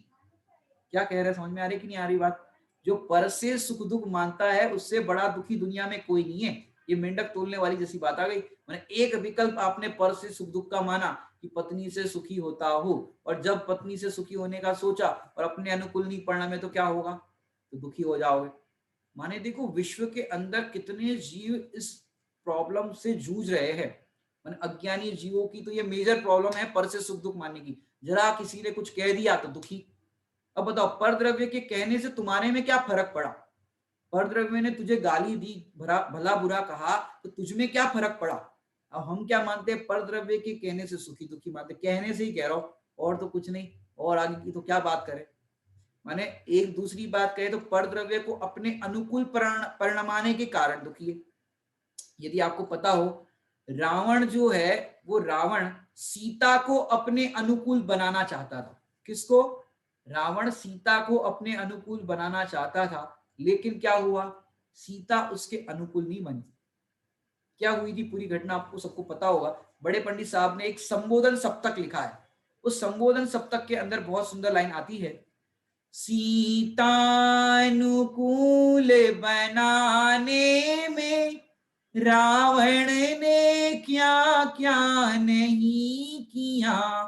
क्या कह रहे हैं, समझ में आ रही कि नहीं आ रही बात? जो पर से सुख दुख मानता है, उससे बड़ा दुखी दुनिया में कोई नहीं है। ये मेंढक तोलने वाली जैसी बात आ गई। मैंने एक विकल्प आपने पर से सुख दुख का माना कि पत्नी से सुखी होता हो, और जब पत्नी से सुखी होने का सोचा और अपने अनुकूल नहीं पड़ना में, तो क्या होगा? तो दुखी हो जाओगे। माने देखो विश्व के अंदर कितने जीव इस प्रॉब्लम से जूझ रहे हैं। माने अज्ञानी जीवों की तो ये मेजर प्रॉब्लम है, पर से सुख दुख मानने की। जरा किसी ने कुछ कह दिया तो दुखी। अब बताओ पर द्रव्य के कहने से तुम्हारे में क्या फर्क पड़ा? पर द्रव्य ने तुझे गाली दी, भला बुरा कहा, तो तुझ में क्या फर्क पड़ा? अब हम क्या मानते हैं, पर द्रव्य के कहने से सुखी दुखी मानते, कहने से ही कह रहा हूं, और तो कुछ नहीं। और आगे की तो क्या बात करें। माने एक दूसरी बात कहे तो पर द्रव्य को अपने अनुकूल परिणमाने के कारण दुखी है। यदि आपको पता हो रावण जो है वो रावण सीता को अपने अनुकूल बनाना चाहता था। किसको? रावण सीता को अपने अनुकूल बनाना चाहता था, लेकिन क्या हुआ, सीता उसके अनुकूल नहीं बनी। क्या हुई थी पूरी घटना आपको सबको पता होगा। बड़े पंडित साहब ने एक संबोधन सप्तक लिखा है। उस संबोधन सप्तक के अंदर बहुत सुंदर लाइन आती है, सीतानुकूल बनाने में रावण ने क्या क्या नहीं किया,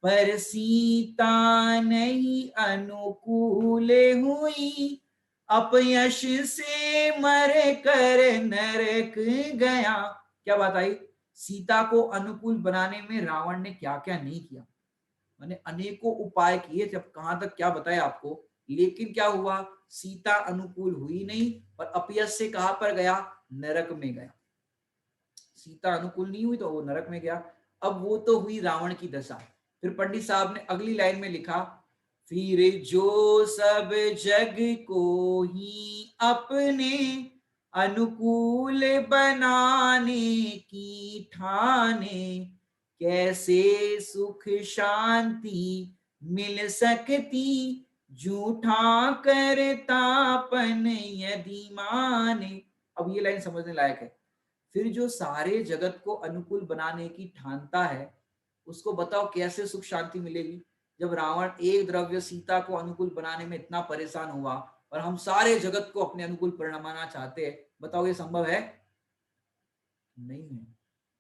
पर सीता नहीं अनुकूल हुई, अपयश से मर कर नरक गया। क्या बात आई? सीता को अनुकूल बनाने में रावण ने क्या क्या नहीं किया। मैंने अनेकों उपाय किए, जब कहां तक क्या बताया आपको, लेकिन क्या हुआ, सीता अनुकूल हुई नहीं और अपयश से कहां पर गया, नरक में गया। सीता अनुकूल नहीं हुई तो वो नरक में गया। अब वो तो हुई रावण की दशा। फिर पंडित साहब ने अगली लाइन में लिखा, फिर जो सब जग को ही अपने अनुकूल बनाने की ठाने, कैसे सुख शांति मिल सकती, झूठा करतापन यदि माने। अब ये लाइन समझने लायक है। फिर जो सारे जगत को अनुकूल बनाने की ठानता है, उसको बताओ कैसे सुख शांति मिलेगी। जब रावण एक द्रव्य सीता को अनुकूल बनाने में इतना परेशान हुआ और हम सारे जगत को अपने अनुकूल परिणमाना चाहते हैं, बताओ ये संभव है? नहीं है।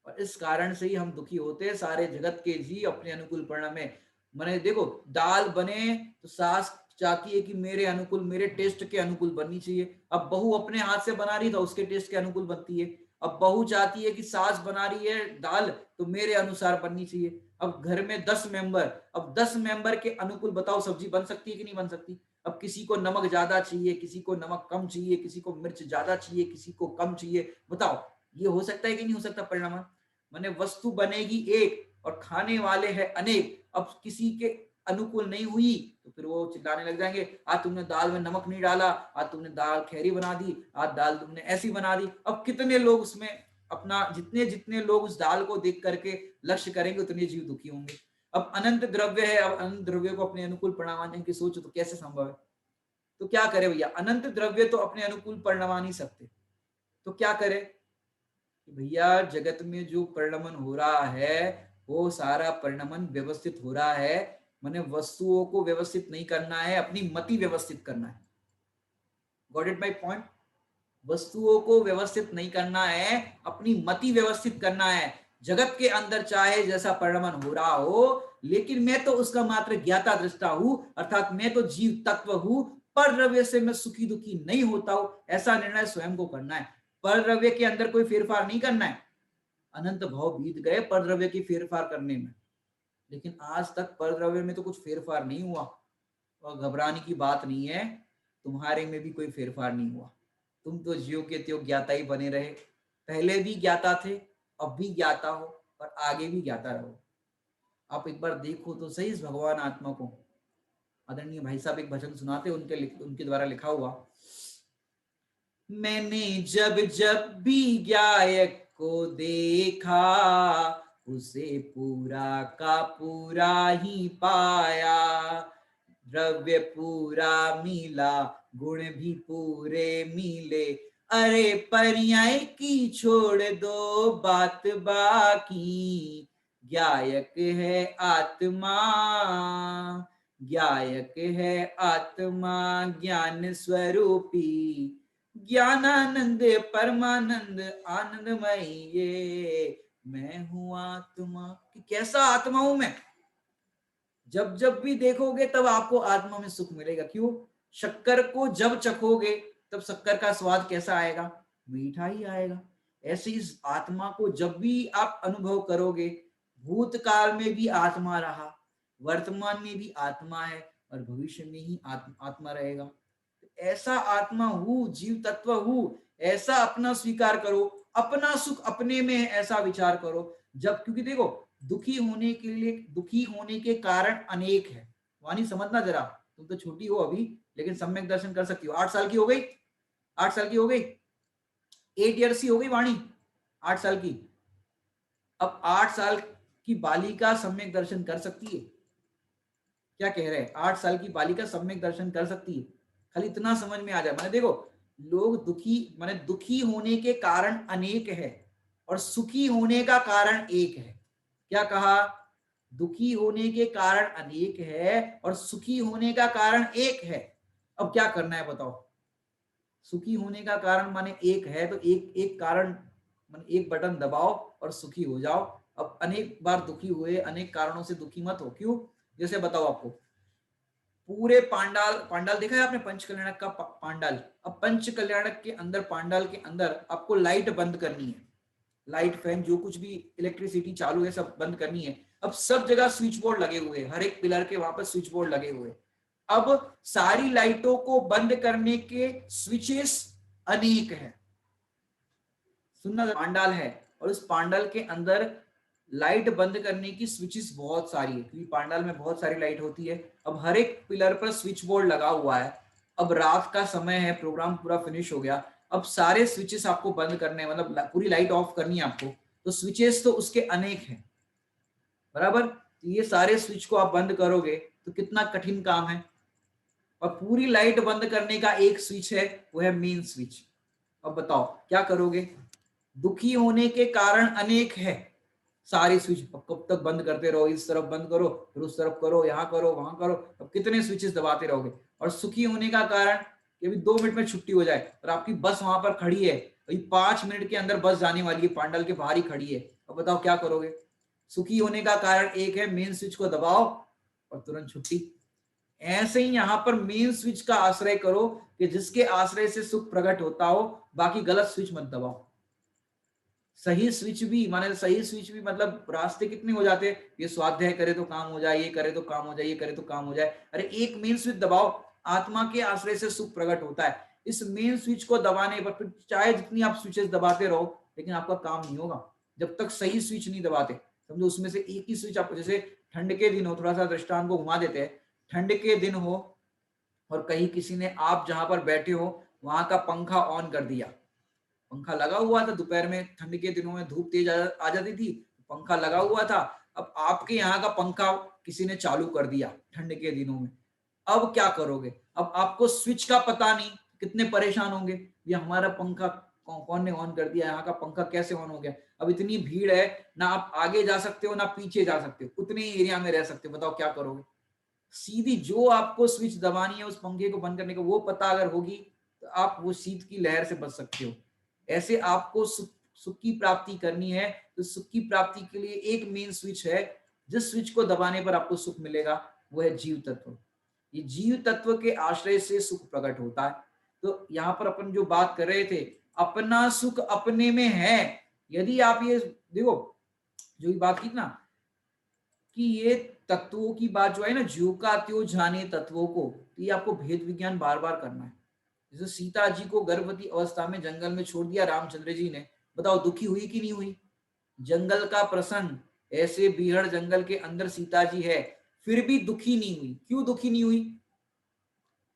और इस कारण से ही हम दुखी होते हैं, सारे जगत के जी अपने अनुकूल परिणाम में। मैंने देखो, दाल बने तो सास चाहती है कि मेरे अनुकूल, मेरे टेस्ट के अनुकूल बननी चाहिए। अब बहू अपने हाथ से बना रही तो उसके टेस्ट के अनुकूल बनती है। अब बहू चाहती है कि सास बना रही है दाल तो मेरे अनुसार बननी चाहिए। अब घर में 10 मेंबर, अब 10 मेंबर के अनुकूल बताओ सब्जी बन सकती है कि नहीं बन सकती। अब किसी को नमक ज्यादा चाहिए, किसी को नमक कम चाहिए, किसी को मिर्च ज्यादा चाहिए, किसी को कम चाहिए। बताओ ये हो सकता है कि नहीं हो सकता परिणाम? माने वस्तु बनेगी एक और खाने वाले हैं अनेक। अब किसी के अनुकूल नहीं हुई तो फिर वो चिल्लाने लग जाएंगे, आज तुमने दाल में नमक नहीं डाला, आज तुमने दाल खैरी बना दी, आज दाल तुमने ऐसी बना दी। अब कितने लोग उसमें अपना, जितने जितने लोग उस दाल को देख करके लक्ष्य करेंगे उतने जीव दुखी होंगे। अब अनंत द्रव्य है, अब अनंत द्रव्य को अपने अनुकूल परिणाम की सोचो तो कैसे संभव है। तो क्या करे भैया, अनंत द्रव्य तो अपने अनुकूल परिणमा नहीं सकते, तो क्या करे कि भैया जगत में जो परिणमन हो रहा है वो सारा परिणमन व्यवस्थित हो रहा है। मैंने वस्तुओं को व्यवस्थित नहीं करना है, अपनी मति व्यवस्थित करना है। Got it my point? वस्तुओं को व्यवस्थित नहीं करना है, अपनी मति व्यवस्थित करना है। जगत के अंदर चाहे जैसा परिणमन हो रहा हो, लेकिन मैं तो उसका मात्र ज्ञाता दृष्टा हूं, अर्थात मैं तो जीव तत्व हूं। पर द्रव्य से मैं सुखी दुखी नहीं होता हूं, ऐसा निर्णय स्वयं को करना है। पर द्रव्य के अंदर कोई फेरफार नहीं करना है। अनंत भाव बीत गए परद्रव्य की फेरफार करने में, लेकिन आज तक परद्रव्य में तो कुछ फेरफार नहीं हुआ। और घबराने की बात नहीं है, तुम्हारे में भी कोई फेरफार नहीं हुआ। तुम तो ज्यो के त्यों ज्ञाता ही बने रहे। पहले भी ज्ञाता थे, अब भी ज्ञाता हो और आगे भी ज्ञाता रहो। आप एक बार देखो तो सही इस भगवान आत्मा को। आदरणीय भाई साहब एक भजन सुनाते, उनके द्वारा लिखा हुआ, मैंने जब जब भी गायक को देखा, उसे पूरा का पूरा ही पाया। द्रव्य पूरा मिला, गुण भी पूरे मिले, अरे पर्याय की छोड़ दो बात बाकी। गायक है आत्मा, गायक है आत्मा ज्ञान स्वरूपी, ज्ञानानंद परमानंद आनंदमय ये मैं हूं आत्मा। कि कैसा आत्मा हूं मैं? जब जब भी देखोगे तब आपको आत्मा में सुख मिलेगा। क्यों? शक्कर को जब चखोगे तब शक्कर का स्वाद कैसा आएगा? मीठा ही आएगा। ऐसे इस आत्मा को जब भी आप अनुभव करोगे, भूतकाल में भी आत्मा रहा, वर्तमान में भी आत्मा है और भविष्य में ही आत्मा रहेगा। ऐसा आत्मा हूं, जीव तत्व हूं, ऐसा अपना स्वीकार करो। अपना सुख अपने में है, ऐसा विचार करो। जब, क्योंकि देखो, दुखी होने के लिए, दुखी होने के कारण अनेक है। वाणी समझना जरा, तुम तो छोटी हो अभी, लेकिन सम्यक दर्शन कर सकती हो। 8 साल की हो गई, 8 साल की हो गई, 8 ईयर्स की हो गई वाणी, 8 साल की। अब 8 साल की बालिका सम्यक दर्शन कर सकती है? क्या कह रहे हैं? 8 साल की बालिका सम्यक दर्शन कर सकती है? खाली इतना समझ में आ जाए। मैंने देखो, लोग दुखी, मैंने दुखी होने के कारण अनेक है और सुखी होने का कारण एक है। क्या कहा? दुखी होने के कारण अनेक है और सुखी होने का कारण एक है। अब क्या करना है बताओ? सुखी होने का कारण माने एक है, तो एक एक कारण माने एक बटन दबाओ और सुखी हो जाओ। अब अनेक बार दुखी हुए, अनेक कारणों से दुखी मत हो। क्यों? जैसे बताओ आपको, पूरे पांडाल, पांडाल देखा है आपने पंचकल्याणक का पांडाल? अब पंचकल्याणक के अंदर, पांडाल के अंदर आपको लाइट बंद करनी है, लाइट फैन जो कुछ भी इलेक्ट्रिसिटी चालू है सब बंद करनी है। अब सब जगह स्विच बोर्ड लगे हुए हैं, हर एक पिलर के वहां पर स्विच बोर्ड लगे हुए हैं। अब सारी लाइटों को बंद करने के स्विचेस अनेक हैं। सुनना, पांडाल है और उस पांडाल के अंदर लाइट बंद करने की स्विचेस बहुत सारी है, क्योंकि पांडाल में बहुत सारी लाइट होती है। अब हर एक पिलर पर स्विच बोर्ड लगा हुआ है। अब रात का समय है, प्रोग्राम पूरा फिनिश हो गया, अब सारे स्विचेस आपको बंद करने हैं, मतलब पूरी लाइट ऑफ करनी है आपको। तो स्विचेस तो उसके अनेक हैं, बराबर? तो ये सारे स्विच को आप बंद करोगे तो कितना कठिन काम है। और पूरी लाइट बंद करने का एक स्विच है, वो है मेन स्विच। अब बताओ क्या करोगे? दुखी होने के कारण अनेक है, सारी स्विच कब तक बंद करते रहो? इस तरफ बंद करो, फिर उस तरफ करो, यहाँ करो, वहां करो, अब कितने स्विचेस दबाते रहोगे? और सुखी होने का कारण कि अभी 2 मिनट में छुट्टी हो जाए और आपकी बस वहां पर खड़ी है, अभी 5 मिनट के अंदर बस जाने वाली है, पांडल के बाहर ही खड़ी है। अब बताओ क्या करोगे? सुखी होने का कारण एक है, मेन स्विच को दबाओ और तुरंत छुट्टी। ऐसे ही यहां पर मेन स्विच का आश्रय करो कि जिसके आश्रय से सुख प्रकट होता हो, बाकी गलत स्विच मत दबाओ। सही स्विच भी माने, सही स्विच भी मतलब रास्ते कितने हो जाते हैं, ये स्वाध्याय करे तो काम हो जाए, ये करे तो काम हो जाए, ये करे तो काम हो जाए। अरे एक मेन स्विच दबाओ, आत्मा के आश्रय से सुख प्रकट होता है। इस मेन स्विच को दबाने पर फिर चाहे जितनी आप स्विचेस दबाते रहो, लेकिन आपका काम नहीं होगा जब तक सही स्विच नहीं दबाते। समझो, उसमें से एक ही स्विच आपको, जैसे ठंड के दिन हो, थोड़ा सा दृष्टांत को घुमा देते हैं, ठंड के दिन हो और कहीं किसी ने, आप जहां पर बैठे हो वहां का पंखा ऑन कर दिया, पंखा लगा हुआ था, दोपहर में ठंड के दिनों में धूप तेज आ जाती थी, पंखा लगा हुआ था, अब आपके यहाँ का पंखा किसी ने चालू कर दिया ठंड के दिनों में। अब क्या करोगे? अब आपको स्विच का पता नहीं, कितने परेशान होंगे, ये हमारा पंखा कौन ने ऑन कर दिया, यहाँ का पंखा कैसे ऑन हो गया? अब इतनी भीड़ है, ना आप आगे जा सकते हो ना पीछे जा सकते हो, उतने ही एरिया में रह सकते हो। बताओ क्या करोगे? सीधी जो आपको स्विच दबानी है उस पंखे को बंद करने का, वो पता अगर होगी तो आप वो शीत की लहर से बच सकते हो। ऐसे आपको सुख की प्राप्ति करनी है, तो सुख की प्राप्ति के लिए एक मेन स्विच है, जिस स्विच को दबाने पर आपको सुख मिलेगा, वो है जीव तत्व। ये जीव तत्व के आश्रय से सुख प्रकट होता है। तो यहाँ पर अपन जो बात कर रहे थे, अपना सुख अपने में है। यदि आप ये देखो, जो ये बात की ना कि ये तत्वों की बात जो है ना, ज्यो का त्यो जाने तत्वों को, तो ये आपको भेद विज्ञान बार बार करना है। जैसे सीता जी को गर्भवती अवस्था में जंगल में छोड़ दिया रामचंद्र जी ने, बताओ दुखी हुई कि नहीं हुई? जंगल का प्रसन्न, ऐसे बीहड़ जंगल के अंदर सीता जी है, फिर भी दुखी नहीं हुई। क्यों दुखी नहीं हुई?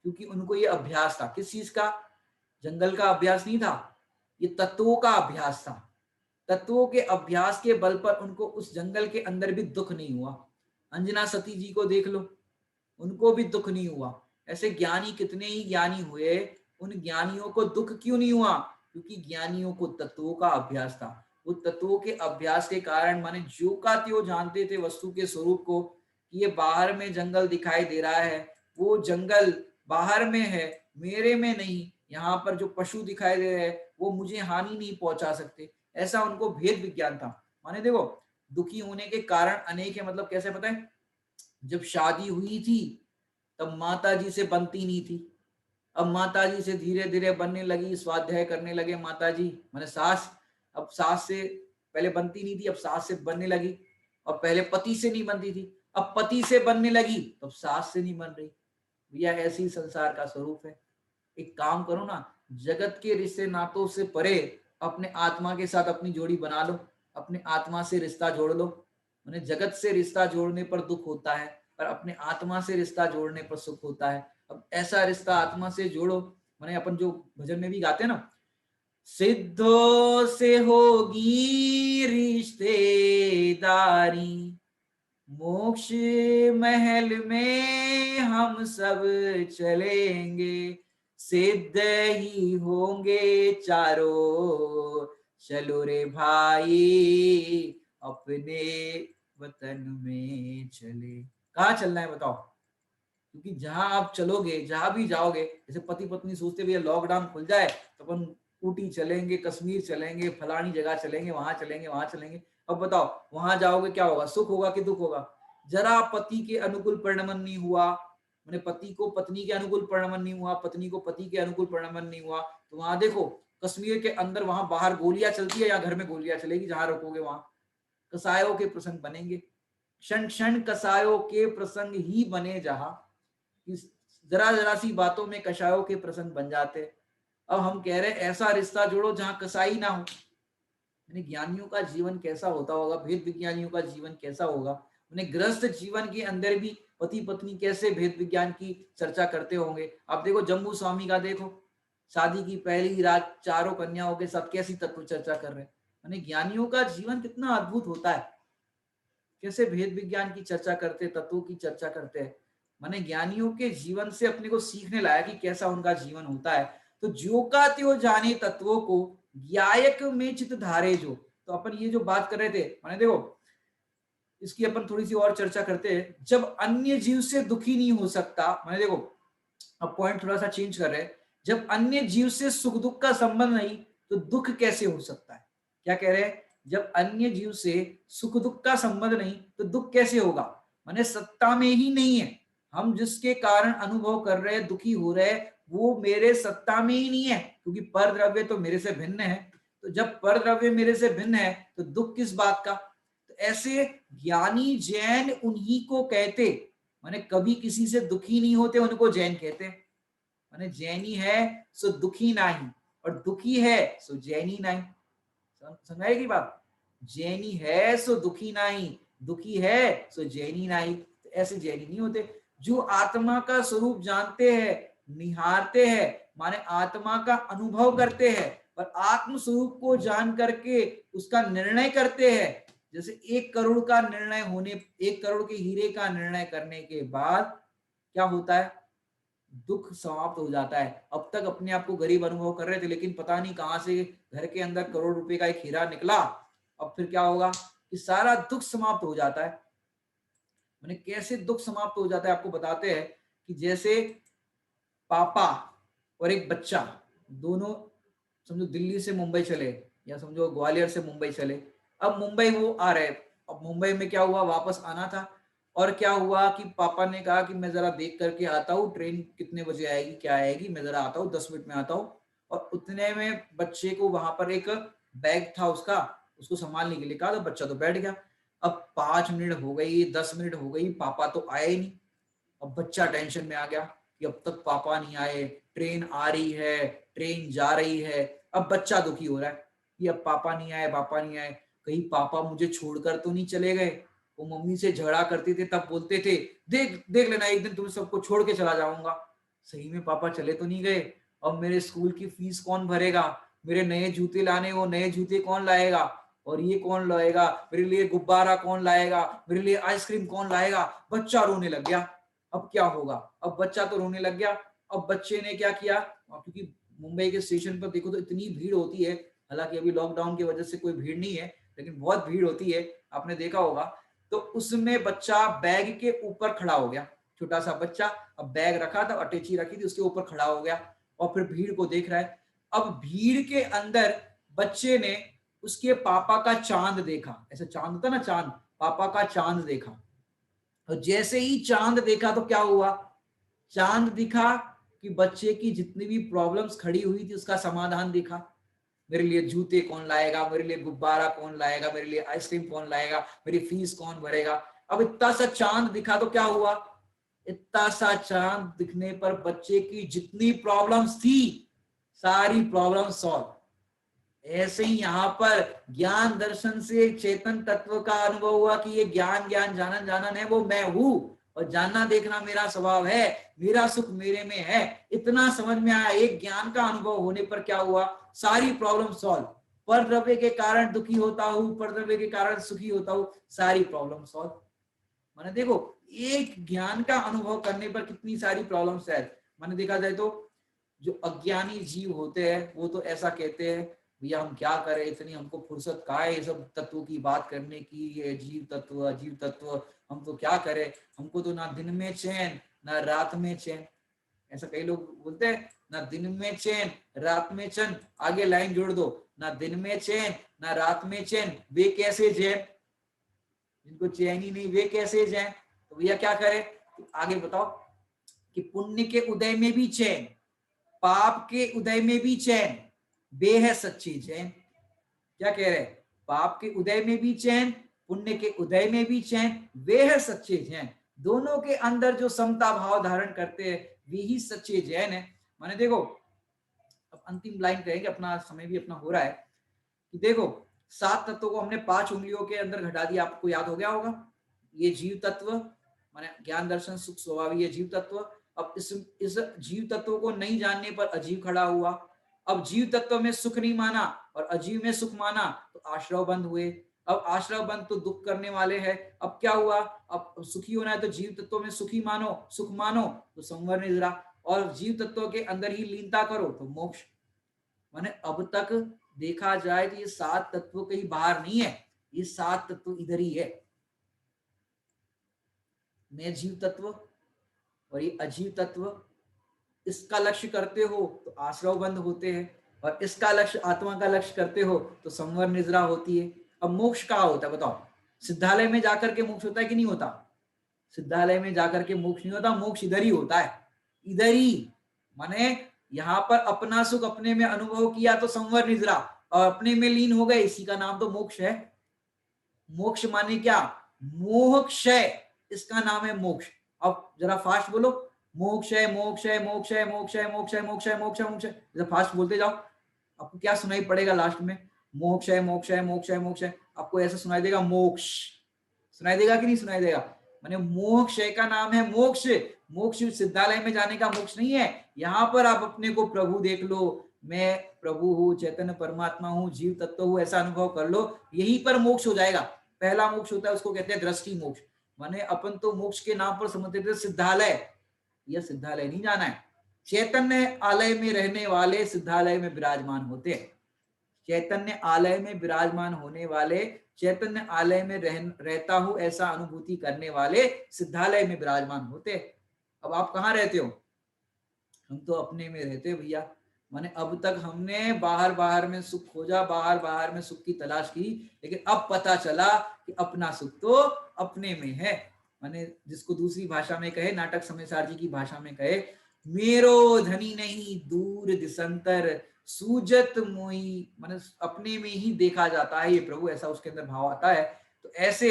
क्योंकि उनको ये अभ्यास था। किस चीज का? जंगल का अभ्यास नहीं था, ये तत्वों का अभ्यास था। तत्वों के अभ्यास के बल पर उनको उस जंगल के अंदर भी दुख नहीं हुआ। अंजना सती जी को देख लो, उनको भी दुख नहीं हुआ। ऐसे ज्ञानी कितने ही ज्ञानी हुए, उन ज्ञानियों को दुख क्यों नहीं हुआ? क्योंकि ज्ञानियों को तत्वों का अभ्यास था। वो तत्वों के अभ्यास के कारण माने ज्यो का त्यो जानते थे वस्तु के स्वरूप को, कि ये बाहर में जंगल दिखाई दे रहा है, वो जंगल बाहर में है, मेरे में नहीं। यहाँ पर जो पशु दिखाई दे रहे हैं वो मुझे हानि नहीं पहुंचा सकते। ऐसा उनको भेद विज्ञान था। माने देखो, दुखी होने के कारण अनेक है, मतलब कैसे पता है? जब शादी हुई थी तब माता जी से बनती नहीं थी, अब माता जी से धीरे धीरे बनने लगी, स्वाध्याय करने लगे माता जी माने सास। अब सास से पहले बनती नहीं थी, अब सास से बनने लगी। और पहले पति से नहीं बनती थी, अब पति से बनने लगी, तो सास से नहीं बन रही। भैया ऐसी ही संसार का स्वरूप है। एक काम करो ना, जगत के रिश्ते नातों से परे अपने आत्मा के साथ अपनी जोड़ी बना लो, अपने आत्मा से रिश्ता जोड़ लो। मैंने जगत से रिश्ता जोड़ने पर दुख होता है, पर अपने आत्मा से रिश्ता जोड़ने पर सुख होता है। अब ऐसा रिश्ता आत्मा से जोड़ो। मैंने अपन जो भजन में भी गाते हैं ना, सिद्धों से होगी रिश्तेदारी, मोक्ष महल में हम सब चलेंगे, सिद्ध ही होंगे चारों, चलो रे भाई अपने वतन में चले। कहाँ चलना है बताओ? क्योंकि जहां आप चलोगे, जहां भी जाओगे, जैसे पति पत्नी सोचते भैया लॉकडाउन खुल जाए तो अपन ऊटी चलेंगे, कश्मीर चलेंगे, फलानी जगह चलेंगे, वहां चलेंगे, वहां चलेंगे। अब बताओ वहां जाओगे क्या होगा, सुख होगा कि दुख होगा? जरा पति के अनुकूल परिणमन नहीं हुआ, मैंने पति को पत्नी के अनुकूल परिणमन नहीं हुआ, पत्नी को पति के अनुकूल परिणमन नहीं हुआ, तो वहां देखो कश्मीर के अंदर, वहां बाहर गोलियां चलती है या घर में गोलियां चलेगी, जहां रोकोगे वहां कसायों के प्रसंग बनेंगे। क्षण क्षण कसायों के प्रसंग ही बने, जहां जरा जरा सी बातों में कसायों के प्रसंग बन जाते। अब हम कह रहे हैं ऐसा रिश्ता जोड़ो जहां कसाई ना हो। यानी ज्ञानियों का जीवन कैसा होता होगा, भेद विज्ञानियों का जीवन कैसा होगा, उन्हें गृहस्थ जीवन के अंदर भी पति पत्नी कैसे भेद विज्ञान की चर्चा करते होंगे। आप देखो जम्बू स्वामी का, देखो शादी की पहली रात चारों कन्याओं के साथ कैसी तत्व चर्चा कर रहे हैं। यानी ज्ञानियों का जीवन कितना अद्भुत होता है, कैसे भेद विज्ञान की चर्चा करते, तत्वों की चर्चा करते हैं। माने ज्ञानियों के जीवन से अपने को सीखने लायक कि कैसा उनका जीवन होता है। तो जो का त्यो जाने तत्वों को, ज्ञायक में चित धारे जो। तो अपन ये जो बात कर रहे थे, माने देखो इसकी अपन थोड़ी सी और चर्चा करते हैं। जब अन्य जीव से दुखी नहीं हो सकता, माने देखो अब पॉइंट थोड़ा सा चेंज कर रहे हैं, जब अन्य जीव से सुख दुख का संबंध नहीं तो दुख कैसे हो सकता है? क्या कह रहे हैं? जब अन्य जीव से सुख दुख का संबंध नहीं तो दुख कैसे होगा? माने सत्ता में ही नहीं है। हम जिसके कारण अनुभव कर रहे हैं, दुखी हो रहे हैं, वो मेरे सत्ता में ही नहीं है, क्योंकि पर द्रव्य तो मेरे से भिन्न है। तो जब पर द्रव्य मेरे से भिन्न है तो दुख किस बात का? तो ऐसे ज्ञानी जैन उन्हीं को कहते, माने कभी किसी से दुखी नहीं होते, उनको जैन कहते। माने जैनी है सो दुखी नहीं, और दुखी है सो जैनी नहीं। समझाएगी बात? जैनी है सो दुखी नहीं, दुखी है सो जैनी नहीं। तो ऐसे जैनी नहीं होते। जो आत्मा का स्वरूप जानते हैं, निहारते हैं, माने आत्मा का अनुभव करते हैं, पर आत्म स्वरूप को जान करके उसका निर्णय करते हैं। जैसे 1 करोड़ का निर्णय होने, 1 करोड़ के हीरे का निर्णय करने के बाद क्या होता है? दुख समाप्त हो जाता है। अब तक अपने आप को गरीब अनुभव कर रहे थे, लेकिन पता नहीं कहां से घर के अंदर करोड़ रुपए का एक हीरा निकला। अब फिर क्या होगा कि सारा दुख समाप्त हो जाता है। मैंने कैसे दुख समाप्त हो जाता है आपको बताते हैं कि जैसे पापा और एक बच्चा दोनों, समझो दिल्ली से मुंबई चले या समझो ग्वालियर से मुंबई चले। अब मुंबई वो आ रहे, अब मुंबई में क्या हुआ, वापस आना था, और क्या हुआ कि पापा ने कहा कि मैं जरा देख करके आता हूँ ट्रेन कितने बजे आएगी, क्या आएगी, मैं जरा आता हूँ 10 मिनट में आता हूँ। और उतने में बच्चे को वहां पर एक बैग था उसका, उसको संभालने के लिए कहा, तो बच्चा तो बैठ गया। अब 5 मिनट हो गई, 10 मिनट हो गई, पापा तो आए ही नहीं। अब बच्चा टेंशन में आ गया कि अब तक पापा नहीं आए, ट्रेन आ रही है, ट्रेन जा रही है। अब बच्चा दुखी हो रहा है कि अब पापा नहीं आए, पापा नहीं आए, कहीं पापा मुझे छोड़कर तो नहीं चले गए। वो मम्मी से झगड़ा करते थे तब बोलते थे, देख देख लेना एक दिन तुम्हें सबको छोड़ के चला जाऊंगा। सही में पापा चले तो नहीं गए। अब मेरे स्कूल की फीस कौन भरेगा, मेरे नए जूते लाने, वो नए जूते कौन लाएगा, और ये कौन लाएगा, मेरे लिए गुब्बारा कौन लाएगा, मेरे लिए आइसक्रीम कौन लाएगा। बच्चा रोने लग गया। अब क्या होगा? अब बच्चा तो रोने लग गया। अब बच्चे ने क्या किया, क्योंकि मुंबई के स्टेशन पर देखो तो इतनी भीड़ होती है, हालांकि अभी लॉकडाउन की वजह से कोई भीड़ नहीं है, लेकिन बहुत भीड़ होती है, आपने देखा होगा। तो उसमें बच्चा बैग के ऊपर खड़ा हो गया, छोटा सा बच्चा, अब बैग रखा था, अटैची रखी थी, उसके ऊपर खड़ा हो गया और फिर भीड़ को देख रहा है। अब भीड़ के अंदर बच्चे ने उसके पापा का चांद देखा, ऐसा चांद होता ना, चांद, पापा का चांद देखा। और जैसे ही चांद देखा तो क्या हुआ, चांद दिखा कि बच्चे की जितनी भी प्रॉब्लम्स खड़ी हुई थी उसका समाधान दिखा। मेरे लिए जूते कौन लाएगा, मेरे लिए गुब्बारा कौन लाएगा, मेरे लिए आइसक्रीम कौन लाएगा, मेरी फीस कौन भरेगा। अब इतना सा चांद दिखा तो क्या हुआ, इतना सा चांद दिखने पर बच्चे की जितनी प्रॉब्लम्स थी सारी प्रॉब्लम सॉल्व। ऐसे ही यहाँ पर ज्ञान दर्शन से चेतन तत्व का अनुभव हुआ कि ये ज्ञान ज्ञान जानन जानन है, वो मैं हूं, और जानना देखना मेरा स्वभाव है, मेरा सुख मेरे में है। इतना समझ में आया। एक ज्ञान का अनुभव होने पर क्या हुआ, सारी प्रॉब्लम सॉल्व। पर द्रव्य के कारण दुखी होता हूँ, पर द्रव्य के कारण सुखी होता हूँ, सारी प्रॉब्लम सॉल्व। माने देखो, एक ज्ञान का अनुभव करने पर कितनी सारी प्रॉब्लम्स है। माने देखा जाए तो जो अज्ञानी जीव होते हैं वो तो ऐसा कहते हैं, भैया हम क्या करें, इतनी हमको फुर्सत कहाँ है ये सब तत्वों की बात करने की, ये जीव तत्व अजीव तत्व, हम तो क्या करें, हमको तो ना दिन में चैन ना रात में चैन। ऐसा कई लोग बोलते हैं, ना दिन में चैन रात में चैन, आगे लाइन जोड़ दो, ना दिन में चैन ना रात में चैन, वे कैसे चैन, जिनको चैन ही नहीं वे कैसे चैन। तो भैया क्या करें, तो आगे बताओ कि पुण्य के उदय में भी चैन, पाप के उदय में भी चैन, वे है सच्ची चैन। क्या कह रहे, पाप के उदय में भी चैन, पुण्य के उदय में भी चैन, वे है सच्चे चैन। दोनों के अंदर जो समता भाव धारण करते हैं वे ही सच्चे चैन है। माने देखो, अब अंतिम लाइन कहेंगे, अपना समय भी अपना हो रहा है, कि देखो 7 तत्वों को हमने 5 उंगलियों के अंदर घटा दिया, आपको याद हो गया होगा। ये जीव तत्व माने ज्ञान दर्शन सुख स्वभाव, ये जीव तत्व। अब इस जीव तत्व को नहीं जानने पर अजीव खड़ा हुआ। अब जीव तत्व में सुख नहीं माना और अजीव में सुख माना तो आश्रव बंद हुए। अब आश्रव बंद तो दुख करने वाले हैं। अब क्या हुआ, अब सुखी होना है तो जीव तत्व में सुखी मानो, सुख मानो तो संवर निद्रा, और जीव तत्व के अंदर ही लीनता करो तो मोक्ष। माने अब तक देखा जाए तो ये 7 तत्व कहीं बाहर नहीं है, ये 7 तत्व इधर ही है। मैं जीव तत्व और ये अजीव तत्व, इसका लक्ष्य करते हो तो आश्रव बंद होते हैं, और इसका लक्ष्य आत्मा का लक्ष्य करते हो तो संवर निद्रा होती है। अब मोक्ष कहाँ होता है बताओ, सिद्धालय में जाकर के मोक्ष होता है कि नहीं होता, सिद्धालय में जाकर के मोक्ष नहीं होता, मोक्ष इधर ही होता है, इधर ही। माने यहाँ पर अपना सुख अपने में अनुभव किया तो संवर निद्रा, और अपने में लीन हो गए, इसी का नाम तो मोक्ष है। मोक्ष माने क्या, मोह क्षय, इसका नाम है मोक्ष। अब जरा फास्ट बोलो, मोक्ष है मोक्ष है मोक्ष है मोक्ष है मोक्ष है मोक्ष है मोक्ष है मोक्ष है, जरा फास्ट बोलते जाओ, आपको क्या सुनाई पड़ेगा लास्ट में, मोक्ष है मोक्ष है मोक्ष है मोक्ष है, आपको ऐसा सुनाई देगा मोक्ष, सुनाई देगा कि नहीं सुनाई देगा। माने मोक्ष का नाम है मोक्ष। मोक्ष सिद्धालय में जाने का मोक्ष नहीं है, यहाँ पर आप अपने को प्रभु देख लो, मैं प्रभु हूँ, चैतन्य परमात्मा हूँ, जीव तत्व हूँ, ऐसा अनुभव कर लो, यहीं पर मोक्ष हो जाएगा। पहला मोक्ष होता है उसको कहते हैं दृष्टि मोक्ष। माने अपन तो मोक्ष के नाम पर समझते थे सिद्धालय, यह सिद्धालय नहीं जाना है। चैतन्य आलय में रहने वाले सिद्धालय में विराजमान होते हैं, चैतन्य आलय में विराजमान होने वाले, चैतन्य आलय में रहता हूं ऐसा अनुभूति करने वाले सिद्धालय में विराजमान होते। अब आप कहाँ रहते हो, हम तो अपने में रहते भैया। माने अब तक हमने बाहर बाहर में सुख खोजा, बाहर बाहर में सुख की तलाश की, लेकिन अब पता चला कि अपना सुख तो अपने में है। माने जिसको दूसरी भाषा में कहे, नाटक समयसार जी की भाषा में कहे, मेरो धनी नहीं दूर दिसंतर सूजत मोही, माने अपने में ही देखा जाता है ये प्रभु, ऐसा उसके अंदर भाव आता है। तो ऐसे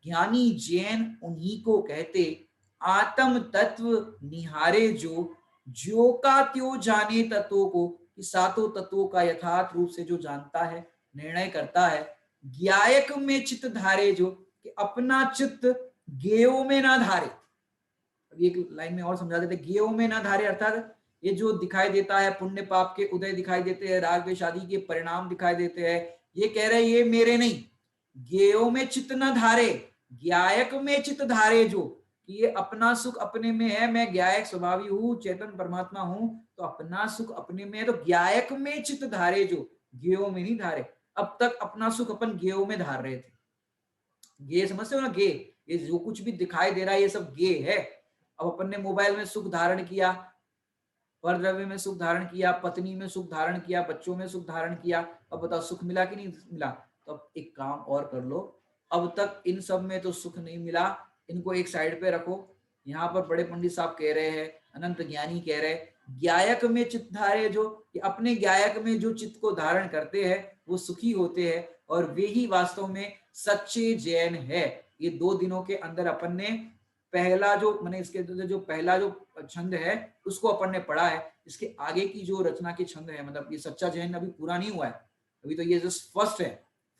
ज्ञानी जैन उन्हीं को कहते आत्म तत्व निहारे जो, ज्यो का त्यो जाने तत्वों को, कि सातों तत्वों का यथार्थ रूप से जो जानता है, निर्णय करता है। ज्ञायक में चित्त धारे जो, कि अपना चित्त गेयों में ना धारे। अब एक लाइन में और समझा देते, गेयों में ना धारे अर्थात ये जो दिखाई देता है, पुण्य पाप के उदय दिखाई देते हैं, राग द्वेष आदि के परिणाम दिखाई देते हैं, ये कह रहे ये मेरे नहीं, गेयों में चित्त न धारे, ज्ञायक में चित्त धारे जो, कि ये अपना सुख अपने में है, मैं ज्ञायक स्वभावी हूँ, चेतन परमात्मा हूँ, तो अपना सुख अपने में है, तो ज्ञायक में चित्त धारे जो, गेयों में नहीं धारे। अब तक अपना सुख अपन गेयों में धार रहे थे, गे समझते हो ना, गे, ये जो कुछ भी दिखाई दे रहा है ये सब गे है। अब अपन ने मोबाइल में सुख धारण किया, पर द्रव्य में सुख धारण किया, पत्नी में सुख धारण किया, बच्चों में सुख धारण किया, अब बताओ सुख मिला कि नहीं मिला। तो अब एक काम और कर लो, अब तक इन सब में तो सुख नहीं मिला, इनको एक साइड पे रखो। यहाँ पर बड़े पंडित साहब कह रहे हैं, अनंत ज्ञानी कह रहे हैं, ज्ञायक में चित्त धारे जो, कि अपने ज्ञायक में जो चित्त को धारण करते हैं वो सुखी होते हैं, और वे ही वास्तव में सच्चे जैन है। ये 2 दिनों के अंदर अपन ने पहला जो मैंने इसके जो पहला जो छंद है उसको अपन ने पढ़ा है। इसके आगे की जो रचना के छंद है, मतलब ये सच्चा जैन अभी पूरा नहीं हुआ है, अभी तो ये जस्ट फर्स्ट है,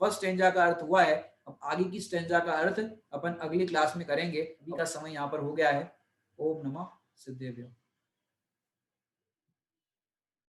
फर्स्ट स्टेंजा का अर्थ हुआ है, अब आगे की स्टेंजा का अर्थ अपन अगली क्लास में करेंगे। अभी का समय यहाँ पर हो गया है। ओम नमः सिद्धेभ्यो।